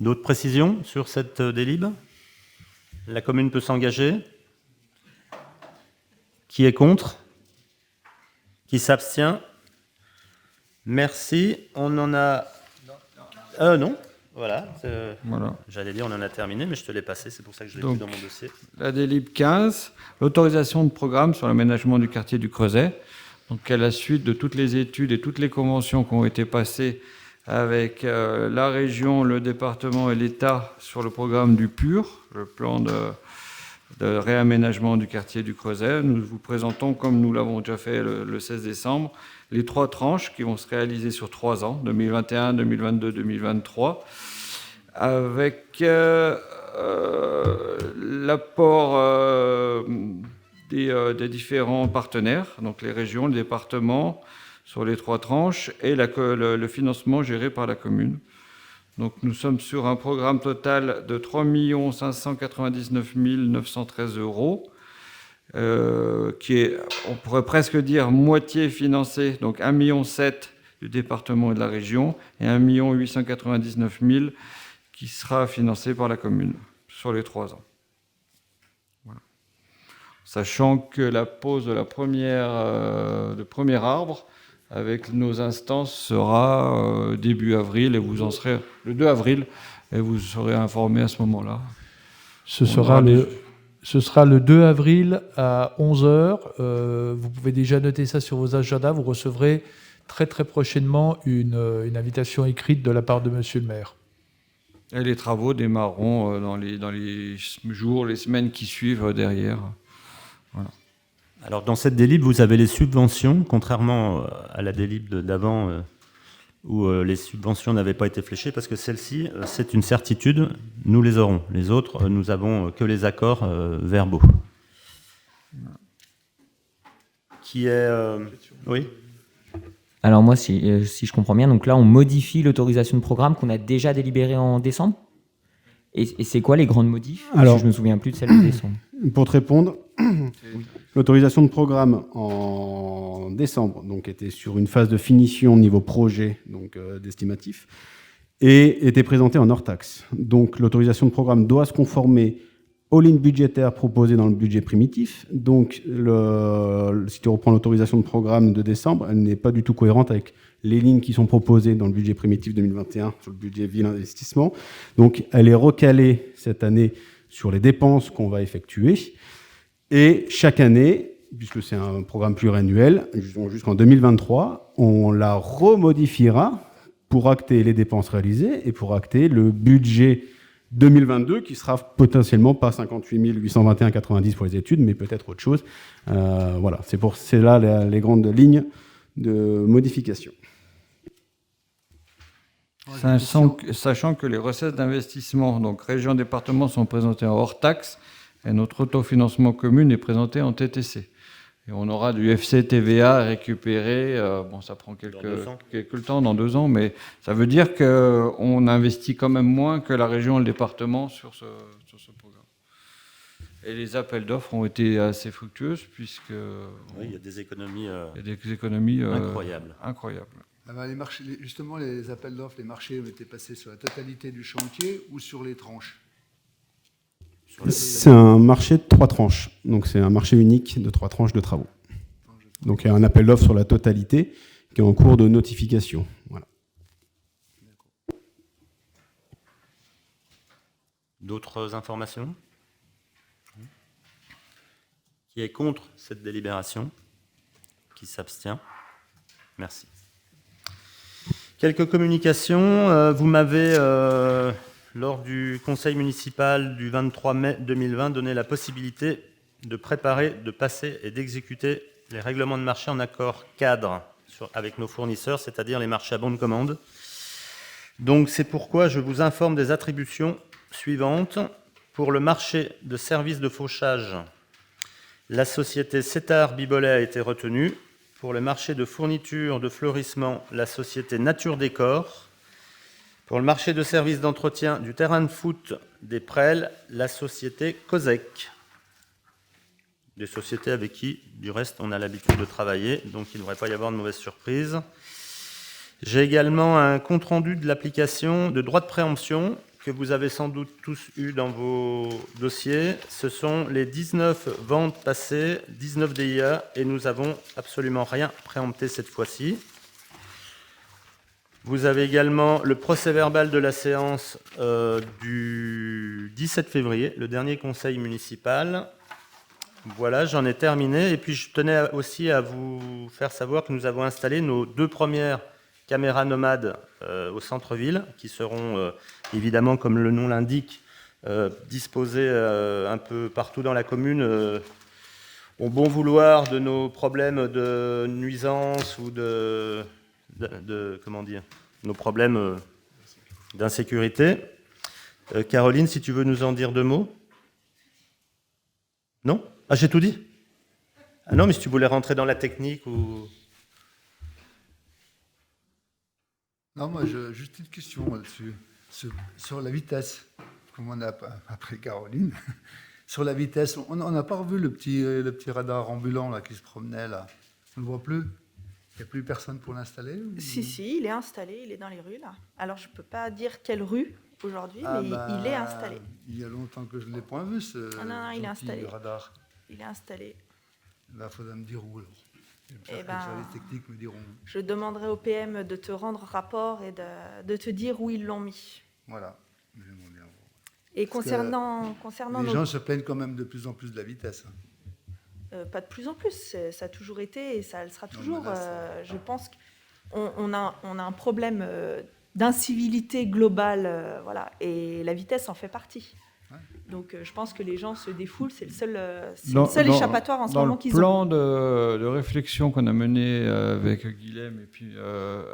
D'autres précisions sur cette délib? La commune peut s'engager. Qui est contre? Qui s'abstient? Merci. On en a... non. Voilà. J'allais dire on en a terminé, mais je te l'ai passé, c'est pour ça que je l'ai plus dans mon dossier. La délib 15, l'autorisation de programme sur l'aménagement du quartier du Creuset. Donc à la suite de toutes les études et toutes les conventions qui ont été passées avec la région, le département et l'État sur le programme du PUR, le plan de réaménagement du quartier du Creuset, nous vous présentons, comme nous l'avons déjà fait le 16 décembre, les 3 tranches qui vont se réaliser sur 3 ans, 2021, 2022, 2023, avec l'apport des différents partenaires, donc les régions, le département, sur les 3 tranches, et le financement géré par la commune. Donc nous sommes sur un programme total de 3 599 913 €, qui est, on pourrait presque dire, moitié financé, donc 1,7 million du département et de la région, et 1 899 000 qui sera financé par la commune sur les 3 ans. Voilà. Sachant que la pose de le premier arbre avec nos instances sera début avril, et vous en serez le 2 avril, et vous serez informés à ce moment-là. Ce sera le 2 avril à 11h. Vous pouvez déjà noter ça sur vos agendas. Vous recevrez très très prochainement une invitation écrite de la part de Monsieur le maire. Et les travaux démarreront dans les jours, les semaines qui suivent derrière. Voilà. Alors dans cette délib, vous avez les subventions, contrairement à la délib d'avant où les subventions n'avaient pas été fléchées, parce que celle-ci, c'est une certitude, nous les aurons. Les autres, nous avons que les accords verbaux. Qui est... Oui. Alors moi, si je comprends bien, donc là, on modifie l'autorisation de programme qu'on a déjà délibérée en décembre. Et c'est quoi les grandes modifs? Alors, parce que je ne me souviens plus de celle de décembre. Pour te répondre, l'autorisation de programme en décembre donc, était sur une phase de finition niveau projet, donc d'estimatif, et était présentée en hors taxe. Donc l'autorisation de programme doit se conformer aux lignes budgétaires proposées dans le budget primitif. Donc si tu reprends l'autorisation de programme de décembre, elle n'est pas du tout cohérente avec les lignes qui sont proposées dans le budget primitif 2021 sur le budget ville investissement. Donc elle est recalée cette année sur les dépenses qu'on va effectuer. Et chaque année, puisque c'est un programme pluriannuel, jusqu'en 2023, on la remodifiera pour acter les dépenses réalisées et pour acter le budget 2022 qui sera potentiellement pas 58 821,90 pour les études, mais peut-être autre chose. Voilà, c'est là les grandes lignes de modification. Sachant que les recettes d'investissement, donc région, département, sont présentées en hors taxe, et notre autofinancement commune est présenté en TTC. Et on aura du FCTVA récupéré, ça prend quelques temps, dans 2 ans, mais ça veut dire qu'on investit quand même moins que la région et le département sur ce programme. Et les appels d'offres ont été assez fructueuses, puisque... Oui, il y a des économies, incroyables. Justement, les appels d'offres, les marchés ont été passés sur la totalité du chantier ou sur les tranches? C'est un marché de 3 tranches. Donc c'est un marché unique de 3 tranches de travaux. Donc il y a un appel d'offres sur la totalité qui est en cours de notification. Voilà. D'autres informations? Qui est contre cette délibération? Qui s'abstient? Merci. Quelques communications. Vous m'avez, lors du conseil municipal du 23 mai 2020, donné la possibilité de préparer, de passer et d'exécuter les règlements de marché en accord cadre avec nos fournisseurs, c'est-à-dire les marchés à bon de commande. Donc c'est pourquoi je vous informe des attributions suivantes. Pour le marché de services de fauchage, la société Cétard Bibolet a été retenue. Pour le marché de fourniture de fleurissement, la société Nature Décor. Pour le marché de services d'entretien du terrain de foot des Prels, la société Cosec. Des sociétés avec qui, du reste, on a l'habitude de travailler, donc il ne devrait pas y avoir de mauvaises surprises. J'ai également un compte-rendu de l'application de droit de préemption que vous avez sans doute tous eu dans vos dossiers. Ce sont les 19 ventes passées, 19 DIA, et nous n'avons absolument rien préempté cette fois-ci. Vous avez également le procès-verbal de la séance du 17 février, le dernier conseil municipal. Voilà, j'en ai terminé. Et puis, je tenais aussi à vous faire savoir que nous avons installé nos 2 premières caméras nomades au centre-ville, qui seront évidemment, comme le nom l'indique, disposées un peu partout dans la commune, au bon vouloir de nos problèmes de nuisance ou comment dire, nos problèmes d'insécurité. Caroline, si tu veux nous en dire 2 mots. Non ? Ah, j'ai tout dit ? Ah non, mais si tu voulais rentrer dans la technique ou... Non, moi, juste une question là-dessus. Sur la vitesse, comme on a après Caroline, sur la vitesse, on n'a pas revu le petit radar ambulant là, qui se promenait là. On ne le voit plus ? Il n'y a plus personne pour l'installer ou... Si, il est installé, il est dans les rues là. Alors, je ne peux pas dire quelle rue aujourd'hui, mais il est installé. Il y a longtemps que je ne l'ai point vu, ce non, il est installé. Radar. Il est installé. Là, il faudra me dire où, alors. Les services techniques me diront. Je demanderai au PM de te rendre rapport et de te dire où ils l'ont mis. Voilà. Et concernant les gens se plaignent quand même de plus en plus de la vitesse. Pas de plus en plus. Ça a toujours été et ça le sera toujours. Je pense qu'on a un problème d'incivilité globale, voilà. Et la vitesse en fait partie. Donc je pense que les gens se défoulent, c'est le seul échappatoire en ce moment qu'ils ont. Dans le plan de réflexion qu'on a mené avec Guilhem et puis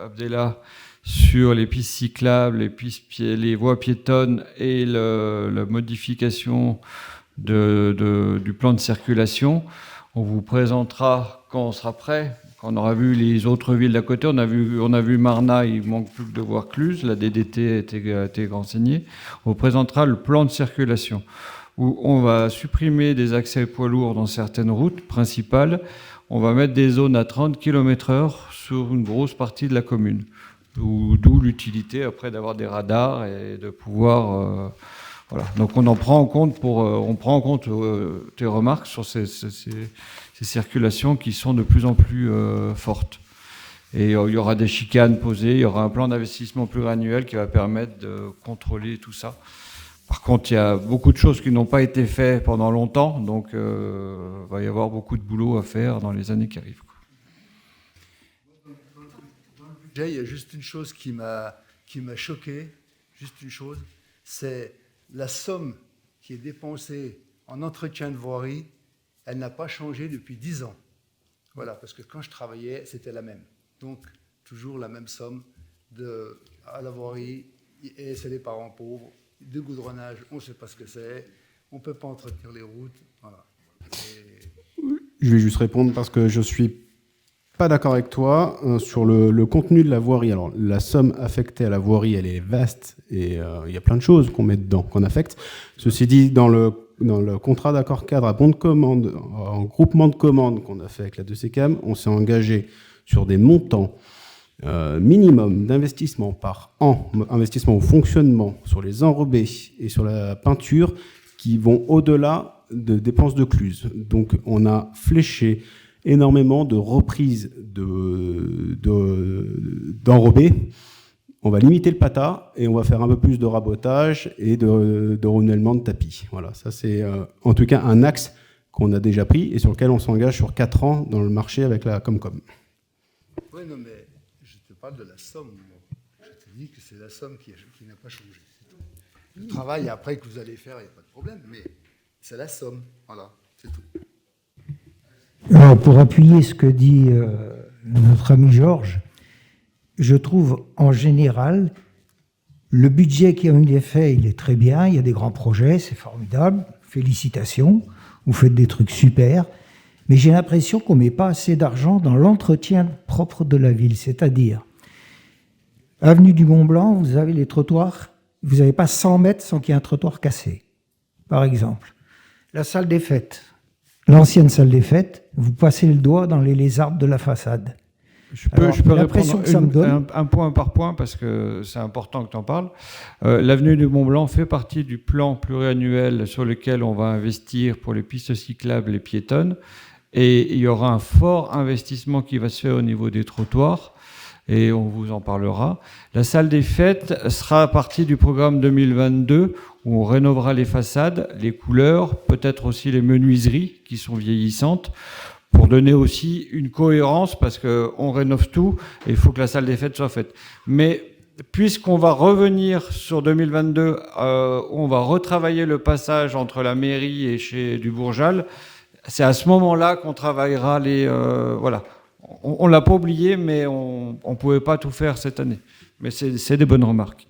Abdellah sur les pistes cyclables, les voies piétonnes et la modification du plan de circulation, on vous présentera quand on sera prêt. Quand on aura vu les autres villes d'à côté, on a vu Marna, il manque plus que de voir Cluse, la DDT a été renseignée. On vous présentera le plan de circulation où on va supprimer des accès poids lourds dans certaines routes principales. On va mettre des zones à 30 km/h sur une grosse partie de la commune. D'où l'utilité après d'avoir des radars et de pouvoir... voilà. Donc on prend en compte tes remarques sur ces circulations qui sont de plus en plus fortes. Et il y aura des chicanes posées, il y aura un plan d'investissement plus annuel qui va permettre de contrôler tout ça. Par contre, il y a beaucoup de choses qui n'ont pas été faites pendant longtemps, donc il va y avoir beaucoup de boulot à faire dans les années qui arrivent. Dans le budget, il y a juste une chose qui m'a choqué, juste une chose, c'est la somme qui est dépensée en entretien de voirie. Elle n'a pas changé depuis 10 ans. Voilà, parce que quand je travaillais, c'était la même. Donc, toujours la même somme à la voirie, et c'est les parents pauvres, de goudronnage, on ne sait pas ce que c'est, on ne peut pas entretenir les routes. Voilà. Je vais juste répondre parce que je ne suis pas d'accord avec toi sur le contenu de la voirie. Alors, la somme affectée à la voirie, elle est vaste et il y a plein de choses qu'on met dedans, qu'on affecte. Ceci dit, dans le contrat d'accord cadre à bon de commande, en groupement de commandes qu'on a fait avec la 2CCAM, on s'est engagé sur des montants minimum d'investissement par an, investissement au fonctionnement, sur les enrobés et sur la peinture, qui vont au-delà de dépenses de Cluse. Donc on a fléché énormément de reprises d'enrobés. On va limiter le pata et on va faire un peu plus de rabotage et de renouvellement de tapis. Voilà, ça c'est en tout cas un axe qu'on a déjà pris et sur lequel on s'engage sur 4 ans dans le marché avec la Comcom. Oui, non, mais je te parle de la somme. Je te dis que c'est la somme qui n'a pas changé. Le travail après que vous allez faire, il n'y a pas de problème, mais c'est la somme. Voilà, c'est tout. Alors, pour appuyer ce que dit notre ami Georges, je trouve en général le budget qui a été fait, il est très bien, il y a des grands projets, c'est formidable, félicitations, vous faites des trucs super, mais j'ai l'impression qu'on ne met pas assez d'argent dans l'entretien propre de la ville, c'est-à-dire, avenue du Mont-Blanc, vous avez les trottoirs, vous n'avez pas 100 mètres sans qu'il y ait un trottoir cassé, par exemple. La salle des fêtes, l'ancienne salle des fêtes, vous passez le doigt dans les lézardes de la façade. Je peux répondre un point par point parce que c'est important que tu en parles. L'avenue du Mont-Blanc fait partie du plan pluriannuel sur lequel on va investir pour les pistes cyclables et piétonnes. Et il y aura un fort investissement qui va se faire au niveau des trottoirs et on vous en parlera. La salle des fêtes sera partie du programme 2022 où on rénovera les façades, les couleurs, peut-être aussi les menuiseries qui sont vieillissantes, pour donner aussi une cohérence, parce qu'on rénove tout et il faut que la salle des fêtes soit faite. Mais puisqu'on va revenir sur 2022, on va retravailler le passage entre la mairie et chez du Bourjal, c'est à ce moment-là qu'on travaillera les... voilà. On ne l'a pas oublié, mais on ne pouvait pas tout faire cette année. Mais c'est des bonnes remarques.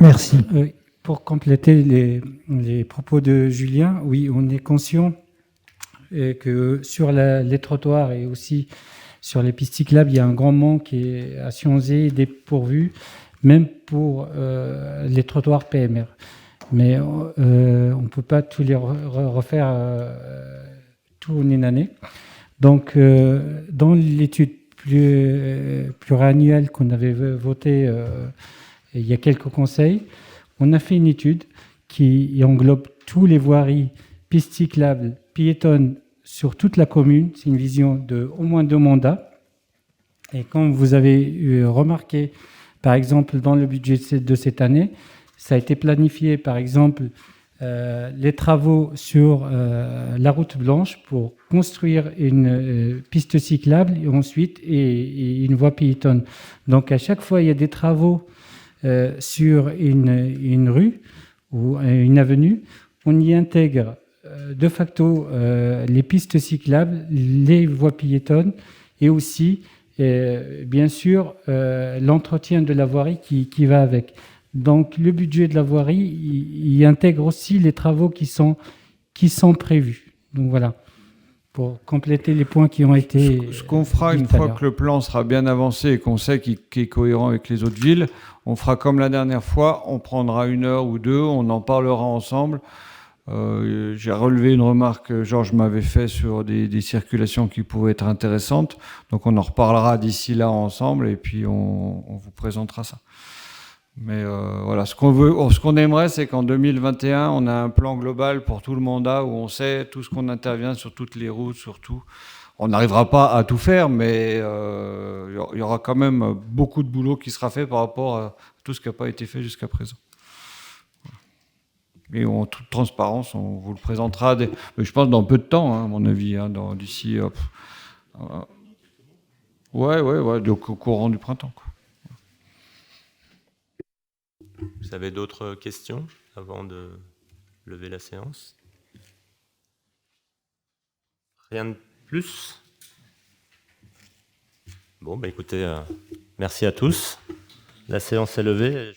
Merci. Pour compléter les propos de Julien, oui, on est conscient que sur les trottoirs et aussi sur les pistes cyclables, il y a un grand manque et à Sionzé dépourvu, même pour les trottoirs PMR. Mais on ne peut pas tous les refaire tout en une année. Donc, dans l'étude pluriannuelle qu'on avait votée il y a quelques conseils, on a fait une étude qui englobe tous les voiries, pistes cyclables, piétonnes sur toute la commune. C'est une vision de au moins 2 mandats. Et comme vous avez remarqué, par exemple, dans le budget de cette année, ça a été planifié, par exemple, les travaux sur la route blanche pour construire une piste cyclable et ensuite une voie piétonne. Donc, à chaque fois, il y a des travaux sur une rue ou une avenue. On y intègre de facto les pistes cyclables, les voies piétonnes et aussi, bien sûr, l'entretien de la voirie qui va avec. Donc, le budget de la voirie, il intègre aussi les travaux qui sont prévus. Donc, voilà, pour compléter les points qui ont été... Ce qu'on fera une fois que le plan sera bien avancé et qu'on sait qu'il est cohérent avec les autres villes, on fera comme la dernière fois, on prendra 1 heure ou 2, on en parlera ensemble. J'ai relevé une remarque que Georges m'avait fait sur des circulations qui pouvaient être intéressantes. Donc, on en reparlera d'ici là ensemble et puis on vous présentera ça. Mais voilà, ce qu'on aimerait, c'est qu'en 2021, on a un plan global pour tout le mandat où on sait tout ce qu'on intervient sur toutes les routes, sur tout. On n'arrivera pas à tout faire, mais il y aura quand même beaucoup de boulot qui sera fait par rapport à tout ce qui n'a pas été fait jusqu'à présent. Et en toute transparence, on vous le présentera, je pense, dans peu de temps, hein, à mon avis, hein, d'ici... ouais, donc au courant du printemps, quoi. Vous avez d'autres questions avant de lever la séance? Rien de plus? Bon, écoutez, merci à tous. La séance est levée.